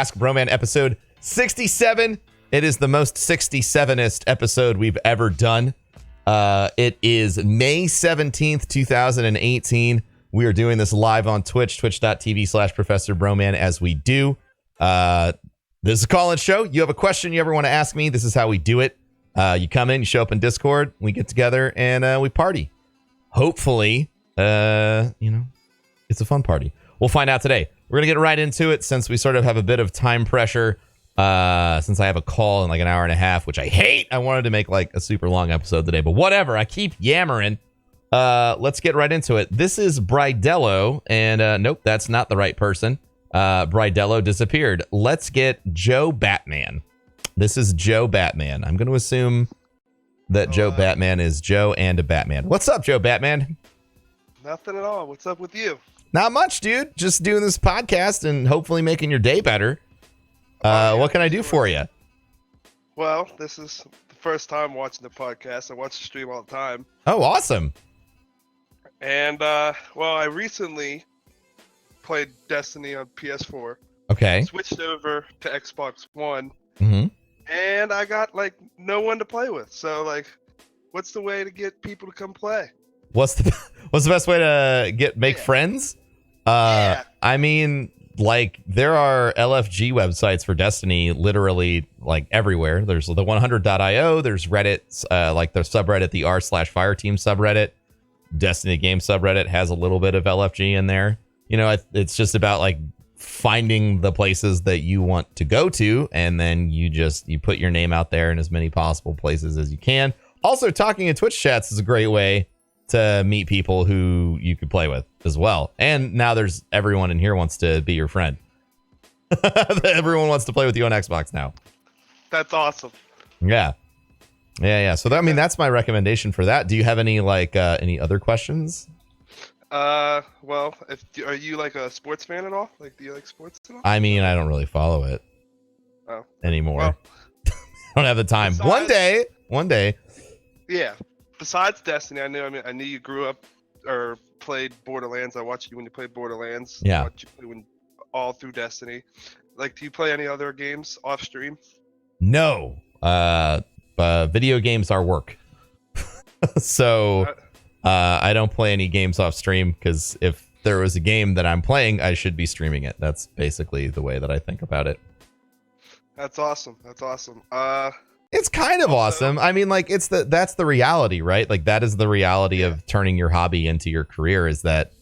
Ask Broman episode 67. It is the most 67est episode we've ever done. It is May 17th, 2018. We are doing this live on Twitch, twitch.tv/Professor Broman as we do. This is a call-in show. You have a question you ever want to ask me, this is how we do it. You come in, you show up in Discord, we get together, and we party. Hopefully, it's a fun party. We'll find out today. We're going to get right into it since we sort of have a bit of time pressure since I have a call in like an hour and a half, which I hate. I wanted to make like a super long episode today, but whatever. I keep yammering. Let's get right into it. This is Bridello, and nope, that's not the right person. Bridello disappeared. Let's get Joe Batman. This is Joe Batman. I'm going to assume that Joe Batman is Joe and a Batman. What's up, Joe Batman? Nothing at all. What's up with you? Not much, dude. Just doing this podcast and hopefully making your day better. What can I do for you? Well, this is the first time watching the podcast. I watch the stream all the time. Oh, awesome. And, I recently played Destiny on PS4. Okay. Switched over to Xbox One. Mm-hmm. And I got, no one to play with. So, what's the way to get people to come play? What's the best way to make friends? Yeah. I mean, there are LFG websites for Destiny literally everywhere. There's the 100.io. There's Reddit, the subreddit, the r/Fireteam subreddit. Destiny game subreddit has a little bit of LFG in there. It's just about finding the places that you want to go to, and then you put your name out there in as many possible places as you can. Also, talking in Twitch chats is a great way to meet people who you could play with as well. And now there's everyone in here wants to be your friend. Everyone wants to play with you on Xbox now. That's awesome. Yeah. So that's my recommendation for that. Do you have any any other questions? Are you a sports fan at all? Do you like sports at all? I mean, I don't really follow it anymore. Well, I don't have the time. One day. Yeah. Besides Destiny, I knew you grew up or played Borderlands. I watched you when you played Borderlands. Yeah. I watched you all through Destiny. Do you play any other games off stream? No. Video games are work. So I don't play any games off stream because if there was a game that I'm playing, I should be streaming it. That's basically the way that I think about it. That's awesome. It's kind of awesome. I mean, that's the reality, right? That is the reality of turning your hobby into your career, is that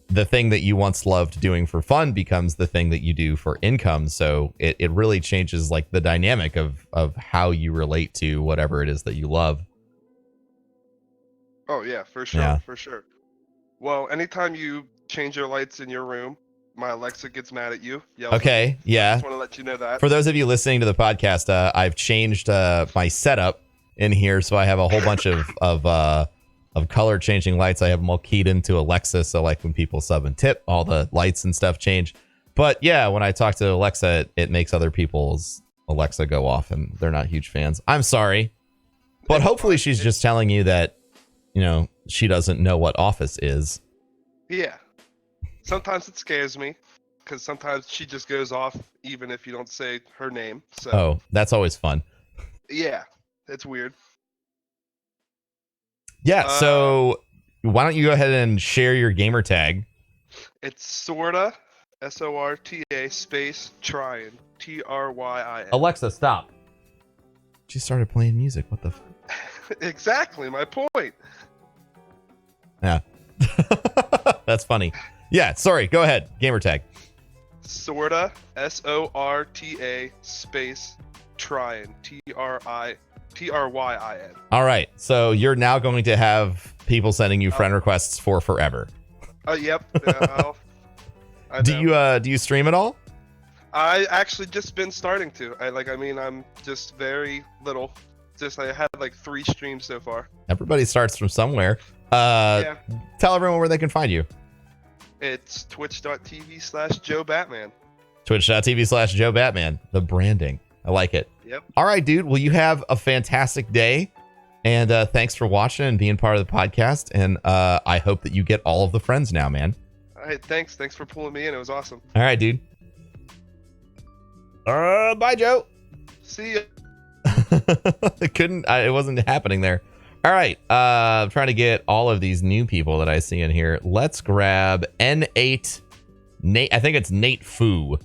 the thing that you once loved doing for fun becomes the thing that you do for income. So it really changes the dynamic of how you relate to whatever it is that you love. Oh yeah, for sure. Yeah. For sure. Well, anytime you change your lights in your room, my Alexa gets mad at you. Okay, yeah. I just want to let you know that. For those of you listening to the podcast, I've changed my setup in here, so I have a whole bunch of color changing lights. I have them all keyed into Alexa, so when people sub and tip, all the lights and stuff change. But yeah, when I talk to Alexa, it makes other people's Alexa go off, and they're not huge fans. I'm sorry, but hopefully she's just telling you that she doesn't know what Office is. Yeah. Sometimes it scares me because sometimes she just goes off even if you don't say her name. So. Oh, that's always fun. Yeah, it's weird. Yeah, so why don't you go ahead and share your gamer tag? It's sorta, SORTA space Tryin, TRYIN. Alexa, stop. She started playing music. What the Exactly, my point. Yeah. That's funny. Yeah, sorry. Go ahead. Gamer tag. Sorta, SORTA space Tryin, TRYIN. All right. So you're now going to have people sending you friend requests for forever. Yep. Yeah, do you stream at all? I actually just been starting to. I'm just very little. I had 3 streams so far. Everybody starts from somewhere. Yeah. Tell everyone where they can find you. It's twitch.tv/Joe Batman. Twitch.tv/Joe Batman. The branding. I like it. Yep. All right, dude. Well, you have a fantastic day. And thanks for watching and being part of the podcast. And I hope that you get all of the friends now, man. All right. Thanks for pulling me in. It was awesome. All right, dude. Bye, Joe. See ya. It wasn't happening there. All right. I'm trying to get all of these new people that I see in here. Let's grab N8 Nate. I think it's Nate Fu.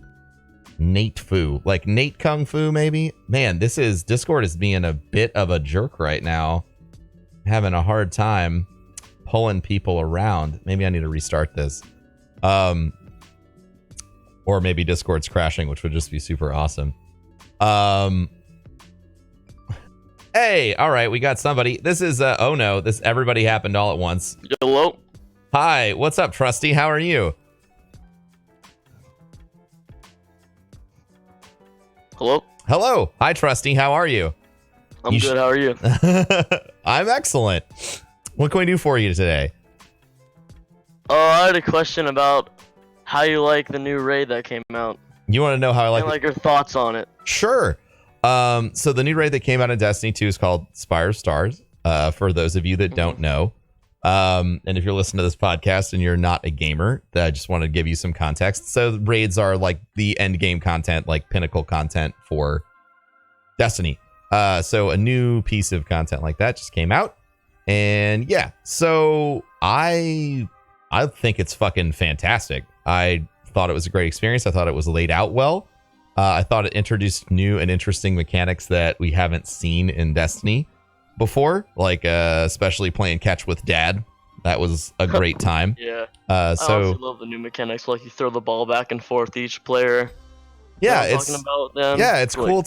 Nate Fu. Like Nate Kung Fu, maybe? Man, Discord is being a bit of a jerk right now. Having a hard time pulling people around. Maybe I need to restart this. Or maybe Discord's crashing, which would just be super awesome. Hey, all right, we got somebody. This is oh no, this everybody happened all at once. Hello. Hi, what's up, Trusty? How are you? Hello. Hello. Hi, Trusty. How are you? I'm good. How are you? I'm excellent. What can we do for you today? I had a question about how you like the new raid that came out. You want to know how I like your thoughts on it? Sure. So the new raid that came out in Destiny 2 is called Spire Stars. For those of you that don't know, and if you're listening to this podcast and you're not a gamer, I just want to give you some context. So raids are like the end game content, like pinnacle content for Destiny. So a new piece of content like that just came out, and yeah, so I think it's fucking fantastic. I thought it was a great experience. I thought it was laid out well. I thought it introduced new and interesting mechanics that we haven't seen in Destiny before, like especially playing catch with dad. That was a great time. Yeah. I also love the new mechanics, like you throw the ball back and forth each player. Yeah, it's talking about them. Yeah, it's cool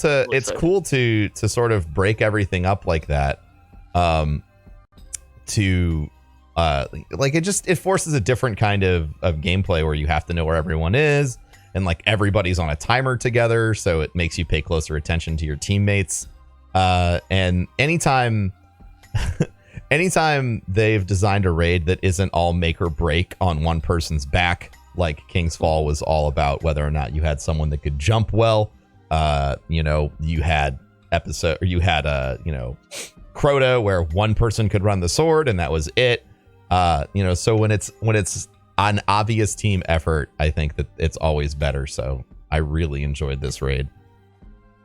to sort of break everything up like that. It forces a different kind of gameplay where you have to know where everyone is, and like everybody's on a timer together, so it makes you pay closer attention to your teammates. And anytime they've designed a raid that isn't all make or break on one person's back, like King's Fall was all about whether or not you had someone that could jump well. You had Crota where one person could run the sword and that was it. So when it's an obvious team effort, I think that it's always better. So I really enjoyed this raid.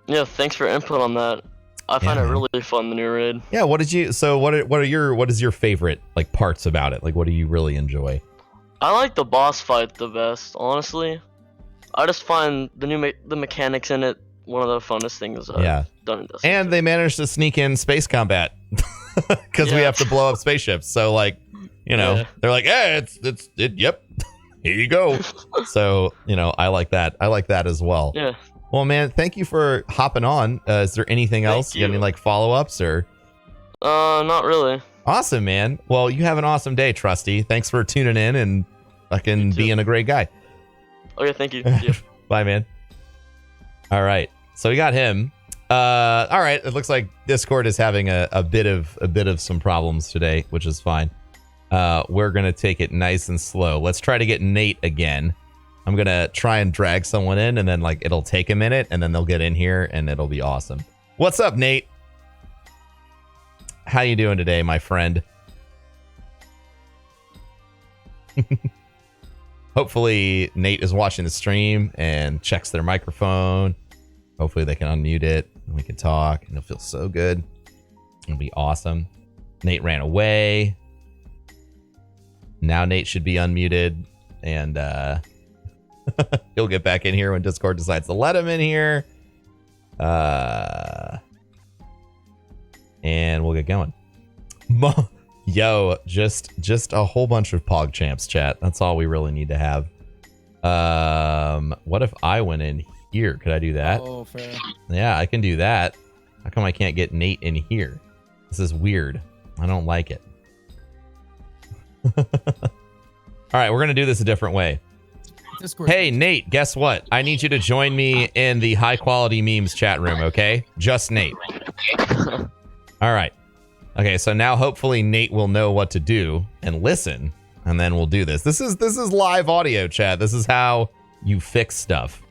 Yeah, thanks for input on that. I find it really fun, the new raid. Yeah, what is your favorite like parts about it? Like what do you really enjoy? I like the boss fight the best, honestly. I just find the mechanics in it one of the funnest things I've done in Destiny. And they managed to sneak in space combat because we have to blow up spaceships. So like, they're like, hey, yep, here you go. So I like that. I like that as well. Yeah. Well, man, thank you for hopping on. Is there anything else? You got any like follow-ups or? Not really. Awesome, man. Well, you have an awesome day, Trusty. Thanks for tuning in and fucking being a great guy. Okay, thank you. Yeah. Bye, man. All right, so we got him. All right, it looks like Discord is having a bit of some problems today, which is fine. We're gonna take it nice and slow. Let's try to get Nate again. I'm gonna try and drag someone in, and then like it'll take a minute, and then they'll get in here, and it'll be awesome. What's up, Nate? How you doing today, my friend? Hopefully Nate is watching the stream and checks their microphone. Hopefully they can unmute it and we can talk and it'll feel so good. It'll be awesome. Nate ran away. Now Nate should be unmuted and he'll get back in here when Discord decides to let him in here. And we'll get going. Yo, just a whole bunch of PogChamps chat. That's all we really need to have. What if I went in here? Could I do that? Oh, fair. Yeah, I can do that. How come I can't get Nate in here? This is weird. I don't like it. All right, we're gonna do this a different way. Discord. Hey, Nate, guess what? I need you to join me in the high quality memes chat room, okay? Just Nate. All right. Okay, so now hopefully Nate will know what to do and listen, and then we'll do this. This is live audio, chat. This is how you fix stuff.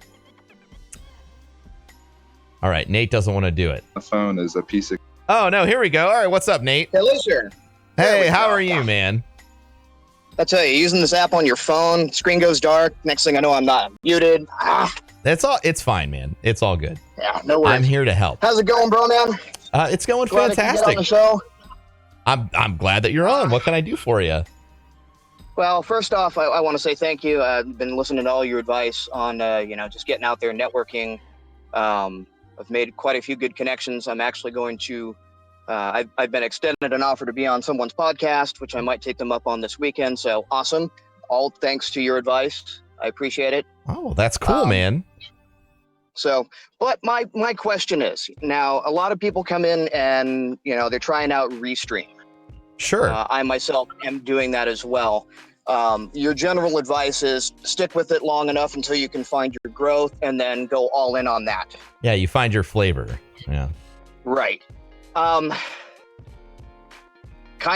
All right, Nate doesn't want to do it. The phone is a piece of... Oh, no, here we go. All right, what's up, Nate? Hello, sir. Hey, how are you, man? I tell you, using this app on your phone, screen goes dark. Next thing I know, I'm not muted. It's fine, man. It's all good. Yeah, no worries. I'm here to help. How's it going, bro, man? It's going Glad I can fantastic. get on the show. I'm glad that you're on. What can I do for you? Well, first off, I want to say thank you. I've been listening to all your advice on, just getting out there, networking. I've made quite a few good connections. I'm actually going to, I've been extended an offer to be on someone's podcast, which I might take them up on this weekend. So awesome. All thanks to your advice. I appreciate it. Oh, that's cool, man. So, but my question is, now a lot of people come in and, they're trying out Restream. Sure. I myself am doing that as well. Your general advice is stick with it long enough until you can find your growth and then go all in on that. Yeah, you find your flavor. Yeah. Right. Kind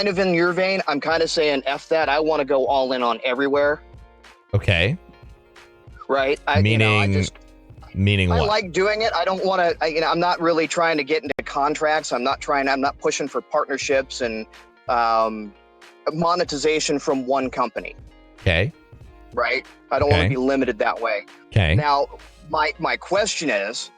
of in your vein, I'm kind of saying F that. I want to go all in on everywhere. Okay. Right. Meaning what? I like doing it. I don't want to, I'm not really trying to get into contracts. I'm not pushing for partnerships and monetization from one company. Okay. Right. I don't want to be limited that way. Okay. Now, my question is,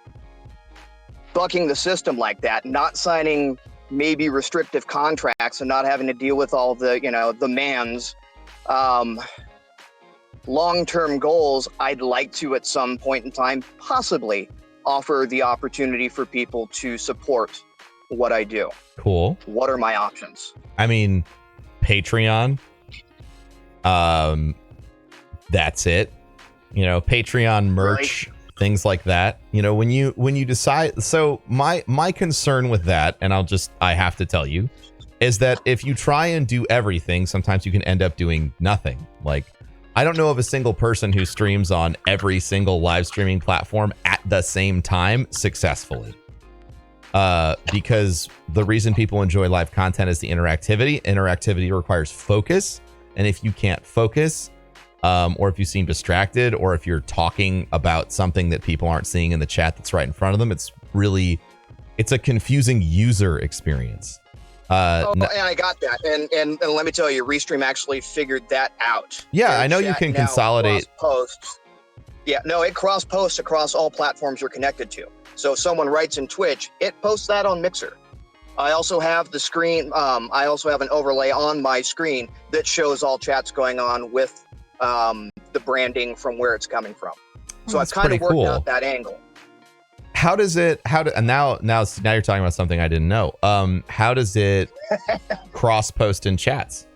bucking the system like that, not signing maybe restrictive contracts and not having to deal with all the, the mans, long-term goals, I'd like to at some point in time possibly offer the opportunity for people to support what I do. Cool. What are my options? I mean, Patreon. That's it. Patreon merch, right. Things like that. When you decide. So my concern with that, and I have to tell you, is that if you try and do everything, sometimes you can end up doing nothing. Like, I don't know of a single person who streams on every single live streaming platform at the same time successfully. Because the reason people enjoy live content is the interactivity. Interactivity requires focus. And if you can't focus, or if you seem distracted, or if you're talking about something that people aren't seeing in the chat that's right in front of them, it's a confusing user experience. And I got that. And let me tell you, Restream actually figured that out. Yeah, I know you can consolidate posts. Yeah, no, it cross posts across all platforms you're connected to. So if someone writes in Twitch, it posts that on Mixer. I also have the screen. I also have an overlay on my screen that shows all chats going on with the branding from where it's coming from. So I've kind of worked out that angle. How does it? And now you're talking about something I didn't know. How does it cross post in chats?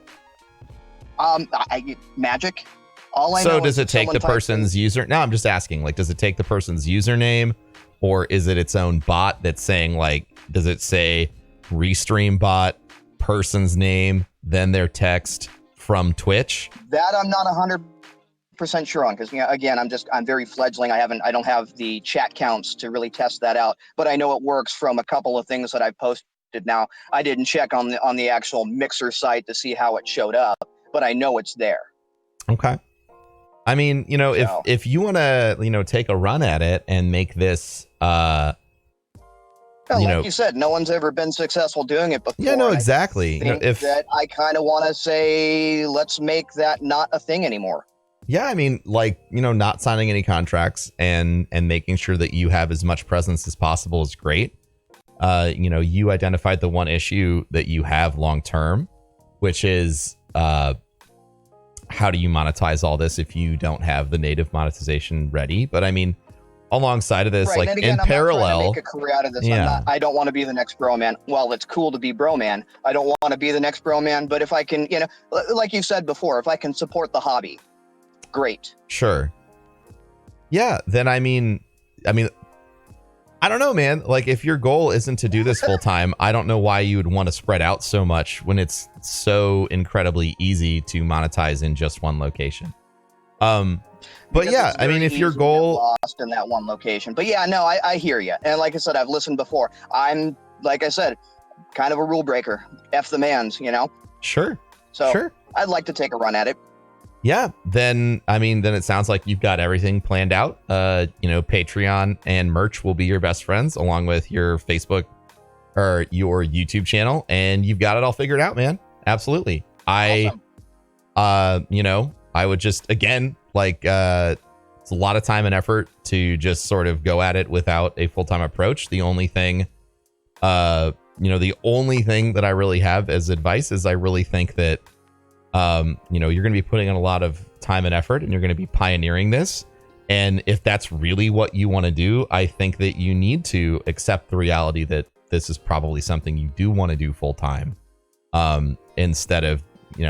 Magic. All I so know does it take the person's user? No, I'm just asking. Like, does it take the person's username, or is it its own bot that's saying, like, does it say Restream bot, person's name, then their text from Twitch? That I'm not 100% sure on, because again, I'm very fledgling. I don't have the chat counts to really test that out, but I know it works from a couple of things that I've posted. Now, I didn't check on the actual Mixer site to see how it showed up, but I know it's there. Okay. I mean, if you want to, take a run at it and make this, like you said, no one's ever been successful doing it before. Yeah, no, exactly. That I kind of want to say, let's make that not a thing anymore. Yeah, I mean, not signing any contracts and making sure that you have as much presence as possible is great. You identified the one issue that you have long term, which is how do you monetize all this if you don't have the native monetization ready? But I mean, alongside of this, right. like again, in parallel, I'm not trying to make a career out of this. Yeah. I don't want to be the next bro man. Well, it's cool to be bro man. I don't want to be the next bro man, but if I can, like you said before, if I can support the hobby, great. Sure. Yeah. Then I mean, I don't know, man. Like, if your goal isn't to do this full time, I don't know why you would want to spread out so much when it's so incredibly easy to monetize in just one location. But yeah, I mean, if your goal lost in that one location, but yeah, no, I hear you. And like I said, I've listened before. I'm, like I said, kind of a rule breaker. F the mans, Sure. So sure. I'd like to take a run at it. Yeah, then it sounds like you've got everything planned out. Patreon and merch will be your best friends, along with your Facebook or your YouTube channel, and you've got it all figured out, man. Absolutely. Awesome. I would just, again, It's a lot of time and effort to just sort of go at it without a full-time approach. The only thing, the only thing that I really have as advice is I really think that, you're going to be putting in a lot of time and effort, and you're going to be pioneering this. And if that's really what you want to do, I think that you need to accept the reality that this is probably something you do want to do full time, instead of,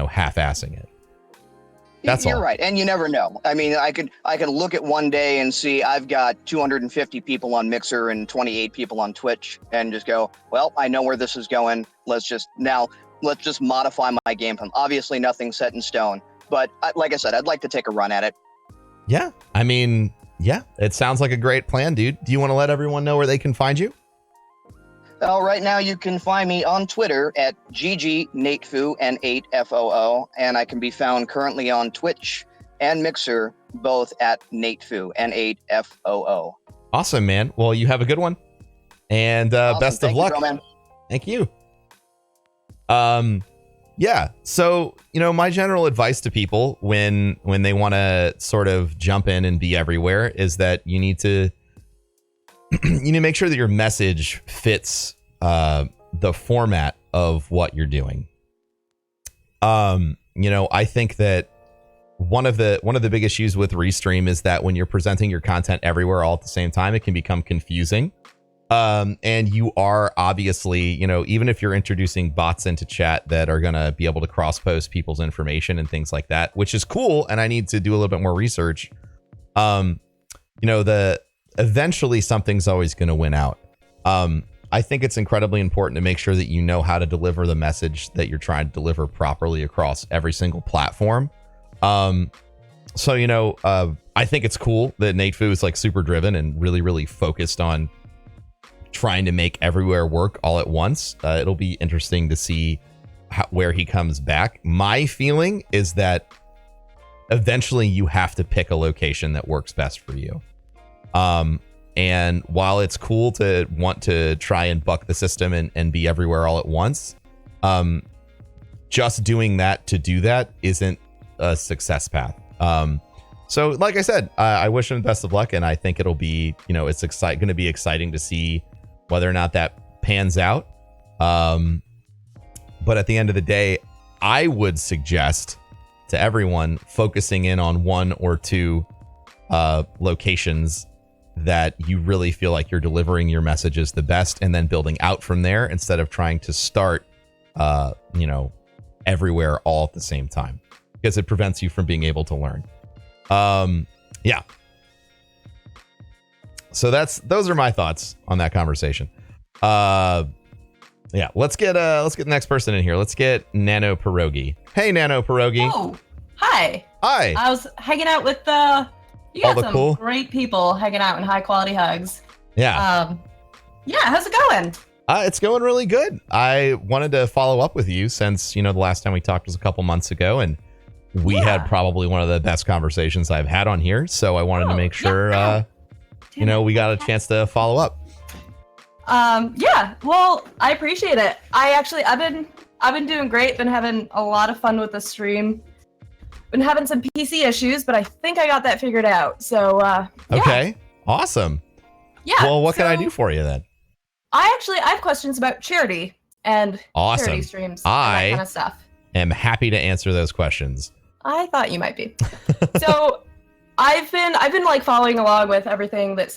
half-assing it. That's You're all. right, and you never know. I mean, I could look at one day and see I've got 250 people on Mixer and 28 people on Twitch, and just go, well, I know where this is going. Let's just modify my game plan. Obviously, nothing's set in stone, but like I said, I'd like to take a run at it. Yeah, I mean, yeah, it sounds like a great plan, dude. Do you want to let everyone know where they can find you? Well, right now you can find me on Twitter at GGNateFoo, N8FOO, and I can be found currently on Twitch and Mixer, both at NateFoo, N8FOO. Awesome, man. Well, you have a good one, and Awesome. best of luck. Thank you. Yeah. So, my general advice to people when they want to sort of jump in and be everywhere is that you need to make sure that your message fits the format of what you're doing. I think that one of the big issues with Restream is that when you're presenting your content everywhere all at the same time, it can become confusing. And you are obviously, even if you're introducing bots into chat that are going to be able to cross-post people's information and things like that, which is cool. And I need to do a little bit more research. Eventually something's always going to win out. I think it's incredibly important to make sure that you know how to deliver the message that you're trying to deliver properly across every single platform. I think it's cool that NateFoo is like super driven and really, really focused on trying to make everywhere work all at once. It'll be interesting to see where he comes back. My feeling is that eventually you have to pick a location that works best for you. And while it's cool to want to try and buck the system and be everywhere all at once, just doing that to do that isn't a success path. So like I said, I wish him the best of luck, and I think it'll be, it's going to be exciting to see whether or not that pans out. But at the end of the day, I would suggest to everyone focusing in on one or two locations that you really feel like you're delivering your messages the best, and then building out from there instead of trying to start, everywhere all at the same time, because it prevents you from being able to learn. Yeah. So those are my thoughts on that conversation. Yeah, let's get the next person in here. Let's get Nano Pierogi. Hey, Nano Pierogi. Oh, hi. Hi. I was hanging out with you got some cool great people hanging out in high quality hugs. Yeah. Yeah, how's it going? It's going really good. I wanted to follow up with you since, the last time we talked was a couple months ago, and we had probably one of the best conversations I've had on here. So I wanted to make sure, we got a chance to follow up. Yeah, well, I appreciate it. I've been doing great. Been having a lot of fun with the stream. Been having some PC issues, but I think I got that figured out. So, yeah. Okay. Awesome. Yeah. Well, what can I do for you then? I have questions about charity and charity streams and that kind of stuff. Am happy to answer those questions. I thought you might be. So I've been like following along with everything that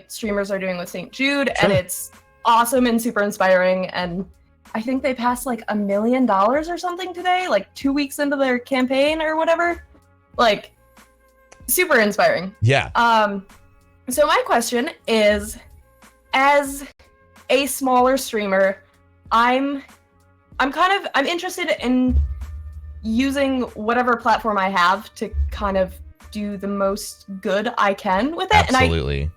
streamers are doing with St. Jude, and it's awesome and super inspiring. And I think they passed like $1 million or something today, like 2 weeks into their campaign or whatever. Like, super inspiring. Yeah. So my question is, as a smaller streamer, I'm interested in using whatever platform I have to kind of do the most good I can with it. Absolutely. And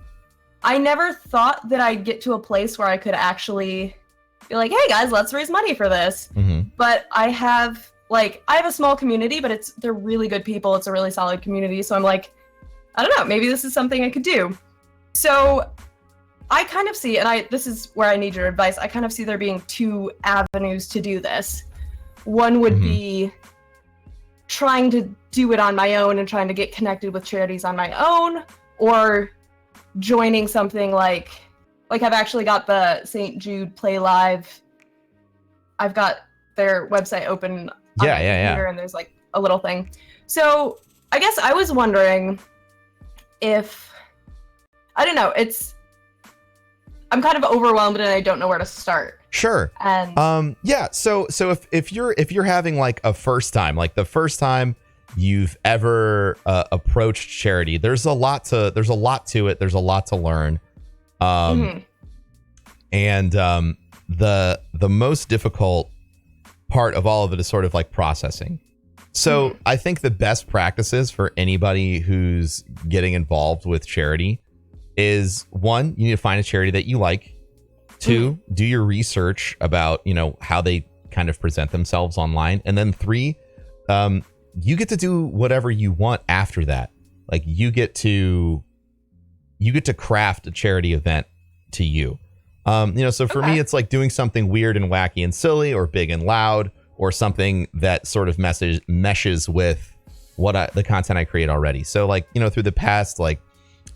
I never thought that I'd get to a place where I could actually be like, hey guys, let's raise money for this. Mm-hmm. But I have a small community, but they're really good people. It's a really solid community. So I'm like, I don't know, maybe this is something I could do. So I kind of see, and this is where I need your advice, I kind of see there being two avenues to do this. One would be trying to do it on my own and trying to get connected with charities on my own, or joining something like I've actually got the St. Jude Play Live. I've got their website open on my computer, and there's like a little thing. So I guess I was wondering if, I don't know, I'm kind of overwhelmed and I don't know where to start. Sure. And so if you're having like a first time, like the first time you've ever approached charity, there's a lot to it. There's a lot to learn. And the most difficult part of all of it is sort of like processing. So I think the best practices for anybody who's getting involved with charity is, one, you need to find a charity that you like. Two, do your research about, how they kind of present themselves online. And then three, you get to do whatever you want after that. Like you get to craft a charity event to you. So for me, it's like doing something weird and wacky and silly, or big and loud, or something that sort of meshes with the content I create already. So like, through the past, like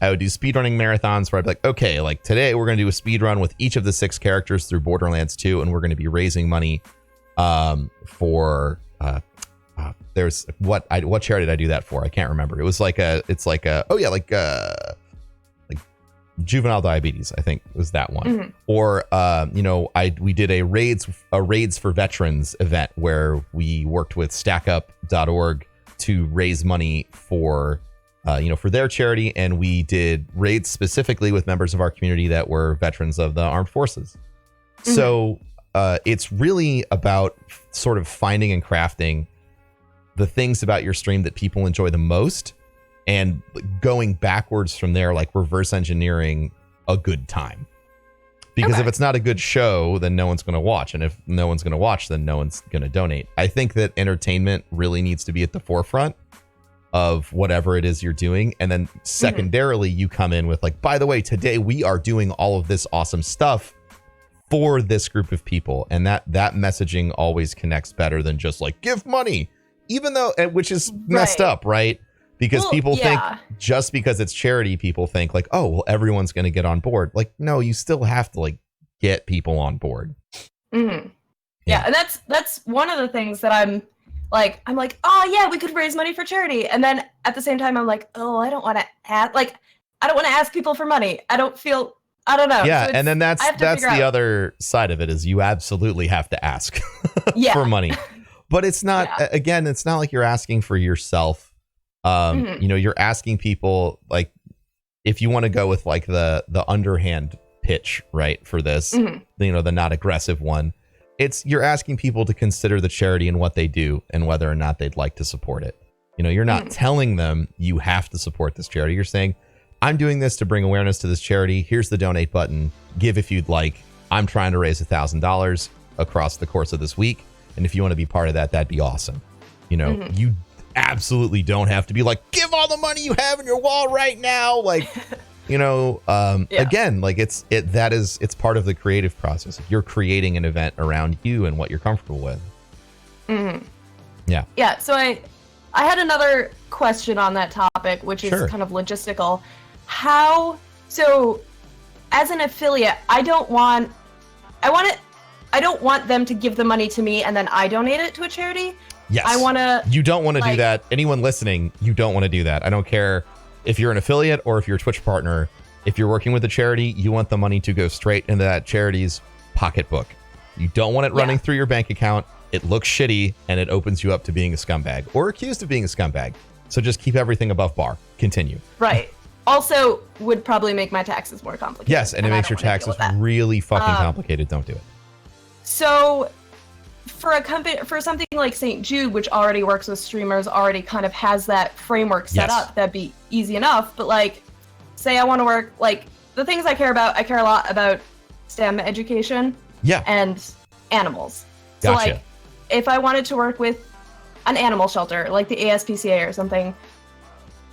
I would do speedrunning marathons where I'd be like, okay, like today we're going to do a speed run with each of the 6 characters through Borderlands 2. And we're going to be raising money for there's what charity did I do that for? I can't remember. It was like juvenile diabetes, I think was that one. Or we did a raids for veterans event where we worked with stackup.org to raise money for for their charity, and we did raids specifically with members of our community that were veterans of the armed forces. So it's really about sort of finding and crafting the things about your stream that people enjoy the most, and going backwards from there, like reverse engineering a good time. Because if it's not a good show, then no one's going to watch. And if no one's going to watch, then no one's going to donate. I think that entertainment really needs to be at the forefront of whatever it is you're doing. And then secondarily, you come in with like, by the way, today we are doing all of this awesome stuff for this group of people. And that messaging always connects better than just like, give money, even though, which is messed up, right? Because people think just because it's charity, people think like, oh, well, everyone's going to get on board. Like, no, you still have to like get people on board. Yeah, and that's one of the things that I'm like, oh yeah, we could raise money for charity. And then at the same time, I'm like, oh, I don't want to ask people for money. I don't know. Yeah, so and then that's the other side of it, is you absolutely have to ask for money. But it's not, again, it's not like you're asking for yourself. You're asking people, like, if you want to go with like the underhand pitch, right, for this, the not aggressive one, you're asking people to consider the charity and what they do and whether or not they'd like to support it. You're not telling them you have to support this charity. You're saying, I'm doing this to bring awareness to this charity. Here's the donate button. Give if you'd like. I'm trying to raise $1,000 across the course of this week. And if you want to be part of that, that'd be awesome. You absolutely don't have to be like, give all the money you have in your wall right now. Like, again, like it's part of the creative process. You're creating an event around you and what you're comfortable with. Yeah. So I had another question on that topic, which is kind of logistical. So as an affiliate, I don't want them to give the money to me and then I donate it to a charity. Yes. You don't want to do that. Anyone listening, you don't want to do that. I don't care if you're an affiliate or if you're a Twitch partner. If you're working with a charity, you want the money to go straight into that charity's pocketbook. You don't want it running through your bank account. It looks shitty and it opens you up to being a scumbag or accused of being a scumbag. So just keep everything above bar. Continue. Right. Also would probably make my taxes more complicated. Yes, and it makes your taxes really fucking complicated. Don't do it. So for something like St. Jude, which already works with streamers, already kind of has that framework set up, that'd be easy enough. But like, say I want to work, like the things I care a lot about STEM education and animals. So like, if I wanted to work with an animal shelter, like the ASPCA or something,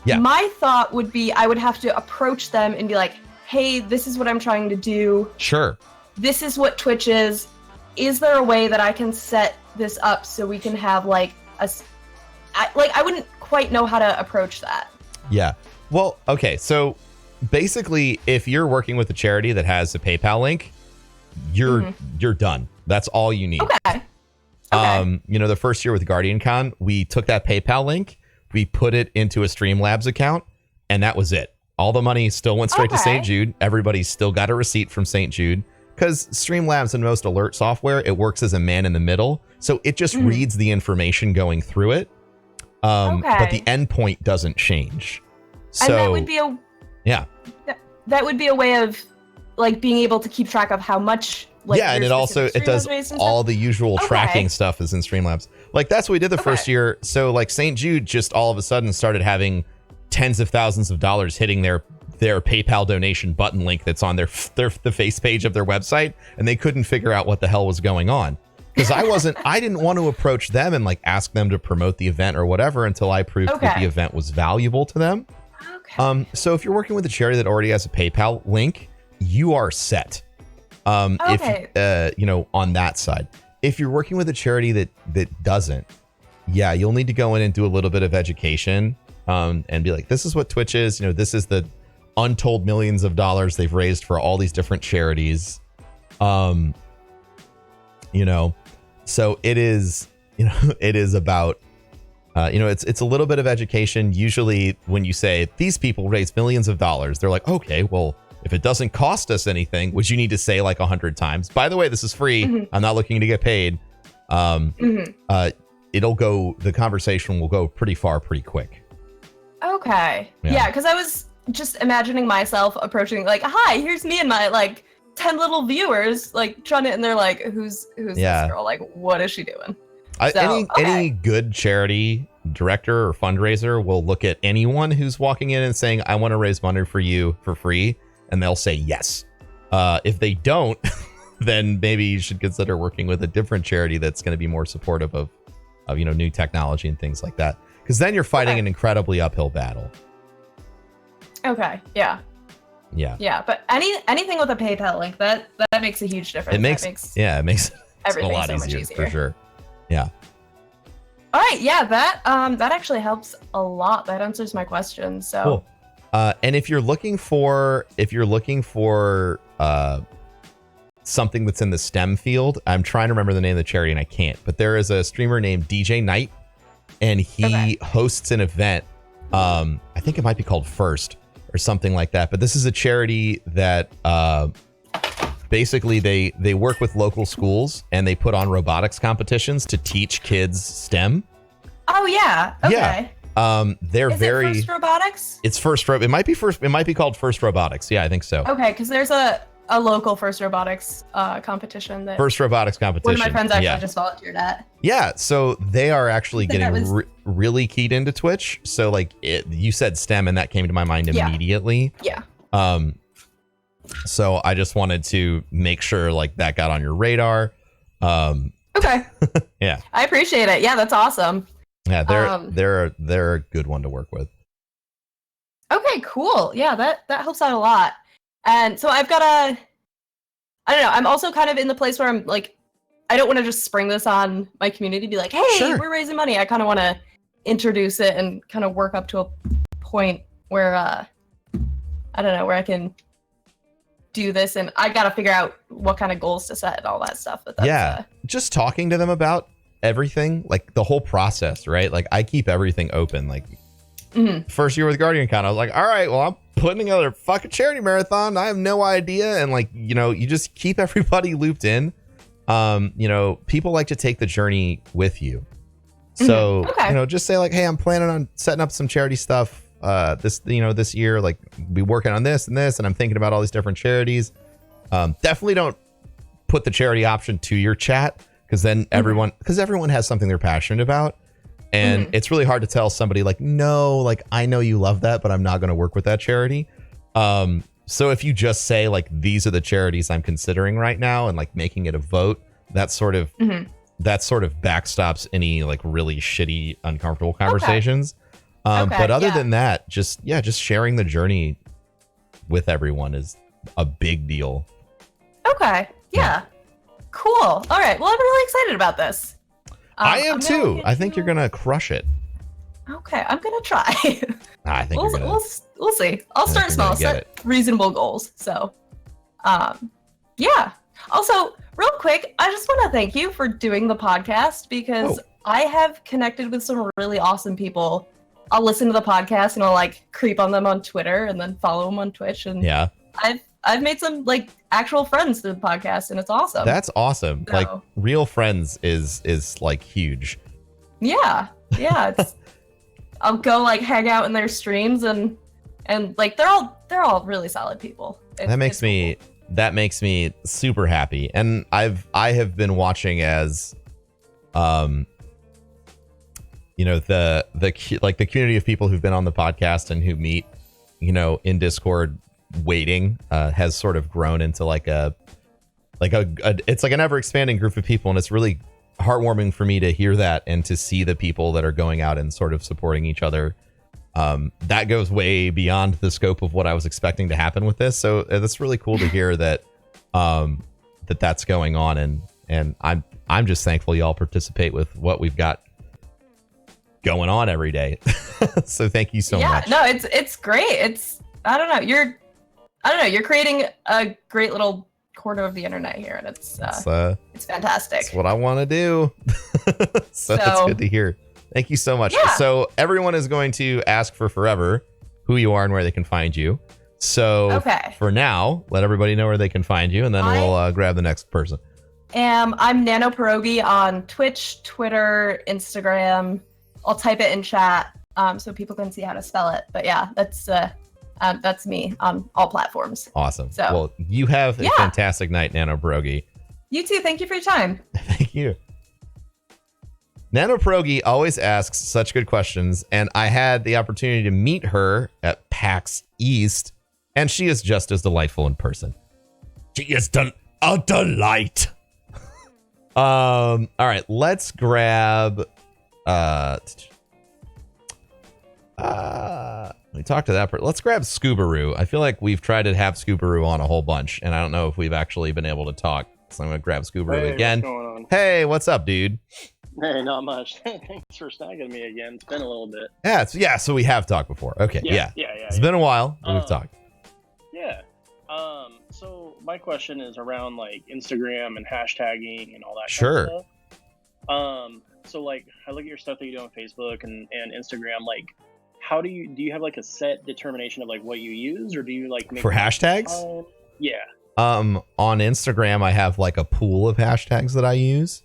my thought would be I would have to approach them and be like, hey, this is what I'm trying to do. Sure. This is what Twitch is. Is there a way that I can set this up so we can have like I wouldn't quite know how to approach that. Yeah. Well, okay. So basically, if you're working with a charity that has a PayPal link, you're done. That's all you need. Okay. The first year with GuardianCon, we took that PayPal link, we put it into a Streamlabs account, and that was it. All the money still went straight to St. Jude. Everybody's still got a receipt from St. Jude, because Streamlabs and most alert software, it works as a man in the middle. So it just reads the information going through it. But the endpoint doesn't change. So and that would be that would be a way of like being able to keep track of how much. Like, and it does all the usual tracking stuff is in Streamlabs. Like that's what we did the first year. So like St. Jude just all of a sudden started having tens of thousands of dollars hitting their PayPal donation button link that's on the face page of their website, and they couldn't figure out what the hell was going on. Because I didn't want to approach them and like ask them to promote the event or whatever until I proved that the event was valuable to them. So if you're working with a charity that already has a PayPal link, you are set. If on that side. If you're working with a charity that doesn't, you'll need to go in and do a little bit of education and be like, this is what Twitch is. This is the untold millions of dollars they've raised for all these different charities. So it is, it is about, it's a little bit of education. Usually when you say these people raise millions of dollars, they're like, okay, well, if it doesn't cost us anything, which you need to say like 100 times, by the way, this is free. I'm not looking to get paid. The conversation will go pretty far, pretty quick. Okay. Yeah. Cause I was just imagining myself approaching like, hi, here's me and my like 10 little viewers, like trying to, and they're like, who's this girl? Like, what is she doing? Any good charity director or fundraiser will look at anyone who's walking in and saying, I want to raise money for you for free. And they'll say yes. If they don't, then maybe you should consider working with a different charity that's going to be more supportive of new technology and things like that. Because then you're fighting an incredibly uphill battle. Okay. Yeah. But anything with a PayPal link that makes a huge difference. It makes everything a lot so easier, much easier for sure. Yeah. All right. Yeah. That actually helps a lot. That answers my question. So. Cool. And if you're looking for something that's in the STEM field, I'm trying to remember the name of the charity and I can't, but there is a streamer named DJ Knight, and he hosts an event. I think it might be called First or something like that. But this is a charity that basically they work with local schools and they put on robotics competitions to teach kids STEM. Oh yeah. Okay. Yeah. They're Is very. it First Robotics? It's First. It might be first. It might be called First Robotics. Yeah, I think so. Okay, because there's a local First Robotics competition that. First Robotics competition. One of my friends actually just volunteered at. Yeah, so they are actually getting really keyed into Twitch. So like you said STEM, and that came to my mind immediately. Yeah. So I just wanted to make sure like that got on your radar. Okay. Yeah. I appreciate it. Yeah, that's awesome. Yeah, they're a good one to work with. Okay, cool. Yeah, that helps out a lot. And so I've got I don't know, I'm also kind of in the place where I'm like, I don't want to just spring this on my community, be like, hey, we're raising money. I kind of want to introduce it and kind of work up to a point where, I don't know, where I can do this. And I got to figure out what kind of goals to set and all that stuff. But that's, just talking to them about everything, like the whole process, right? Like I keep everything open. Like first year with GuardianCon, I was like, all right, well, I'm putting together a fucking charity marathon. I have no idea. And like, you just keep everybody looped in. People like to take the journey with you. So, just say like, hey, I'm planning on setting up some charity stuff this year, like be working on this and this, and I'm thinking about all these different charities. Definitely don't put the charity option to your chat, because then everyone has something they're passionate about. And it's really hard to tell somebody like, no, like, I know you love that, but I'm not going to work with that charity. So if you just say like, these are the charities I'm considering right now, and like making it a vote, that sort of backstops any like really shitty, uncomfortable conversations. But other than that, just sharing the journey with everyone is a big deal. Okay. Yeah. Cool. All right. Well, I'm really excited about this. I am too. I think you're going to crush it. Okay, I'm gonna try. I think we'll see. I'll start small, set reasonable goals. So, yeah. Also, real quick, I just want to thank you for doing the podcast because I have connected with some really awesome people. I'll listen to the podcast and I'll like creep on them on Twitter and then follow them on Twitch. And yeah, I've made some like actual friends through the podcast, and it's awesome. That's awesome. So, like real friends is like huge. Yeah. It's I'll go like hang out in their streams and like they're all really solid people. That makes me super happy. And I have been watching as you know, the community of people who've been on the podcast and who meet, you know, in Discord waiting has sort of grown into it's like an ever expanding group of people, and it's really heartwarming for me to hear that and to see the people that are going out and sort of supporting each other. That goes way beyond the scope of what I was expecting to happen with this. So that's really cool to hear that that's going on, and I'm just thankful y'all participate with what we've got going on every day. So thank you so much. Yeah, no, it's great. I don't know, you're creating a great little corner of the internet here, and it's fantastic. It's what I want to do. So that's good to hear. Thank you so much. Yeah. So everyone is going to ask for forever who you are and where they can find you. So for now, let everybody know where they can find you, and then we'll grab the next person. I'm Nano Pierogi on Twitch, Twitter, Instagram. I'll type it in chat so people can see how to spell it. But yeah, that's me on all platforms. Awesome. So, well, you have a fantastic night, Nano Pierogi. You too. Thank you for your time. Thank you. Nano Pierogi always asks such good questions, and I had the opportunity to meet her at PAX East, and she is just as delightful in person. She is a delight. All right, let's grab we talked to that person. Let's grab Scoobaroo. I feel like we've tried to have Scoobaroo on a whole bunch, and I don't know if we've actually been able to talk. So I'm gonna grab Scoobaroo again. What's going on? Hey, what's up, dude? Hey, not much. Thanks for snagging me again. It's been a little bit. Yeah, so we have talked before. Okay, yeah. It's been a while, but we've talked. Yeah. So my question is around like Instagram and hashtagging and all that kind of stuff. So like I look at your stuff that you do on Facebook and Instagram, like how do you have like a set determination of like what you use, or do you like make for hashtags? Yeah. On Instagram I have like a pool of hashtags that I use.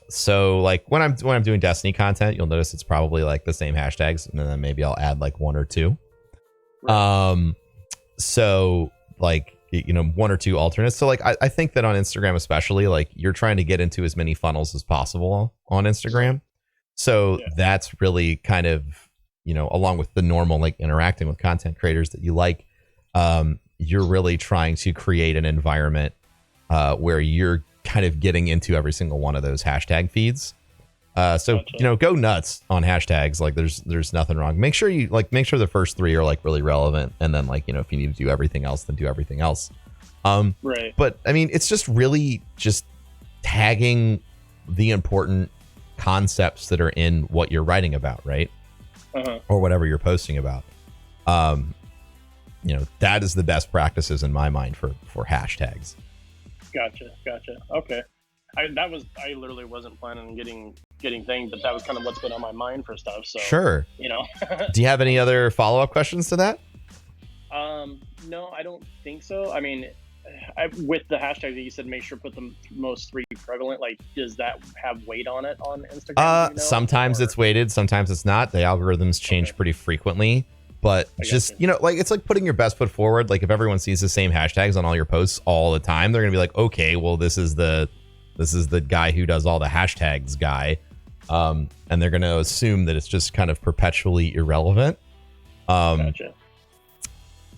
So like when I'm doing Destiny content, you'll notice it's probably like the same hashtags, and then maybe I'll add like one or two. Right. So like, you know, one or two alternates. So like I think that on Instagram especially, like you're trying to get into as many funnels as possible on Instagram. So that's really kind of, you know, along with the normal like interacting with content creators that you like, you're really trying to create an environment where you're kind of getting into every single one of those hashtag feeds. So you know, go nuts on hashtags. Like there's nothing wrong. Make sure the first three are like really relevant, and then like, you know, if you need to do everything else, then do everything else. Right. But I mean, it's just really just tagging the important concepts that are in what you're writing about, right? Or whatever you're posting about. You know, that is the best practices in my mind for hashtags. Gotcha. Okay. I literally wasn't planning on getting things, but that was kind of what's been on my mind for stuff. So sure, you know. Do you have any other follow-up questions to that? No, I don't think so. I mean, with the hashtag that you said, make sure put the most three prevalent. Like, does that have weight on it on Instagram? Sometimes it's weighted, sometimes it's not. The algorithms change pretty frequently. But just, you know, like it's like putting your best foot forward. Like if everyone sees the same hashtags on all your posts all the time, they're gonna be like, okay, well, this is the guy who does all the hashtags guy. And they're going to assume that it's just kind of perpetually irrelevant. Gotcha.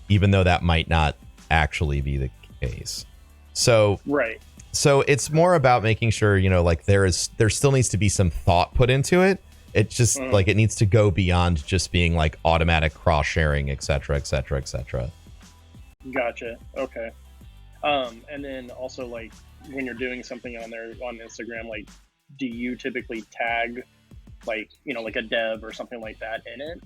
Even though that might not actually be the case. So, right. So it's more about making sure, you know, like there still needs to be some thought put into it. It's just like it needs to go beyond just being like automatic cross sharing, et cetera, et cetera, et cetera. Gotcha. Okay. And then also like when you're doing something on there on Instagram, like do you typically tag like like a dev or something like that in it?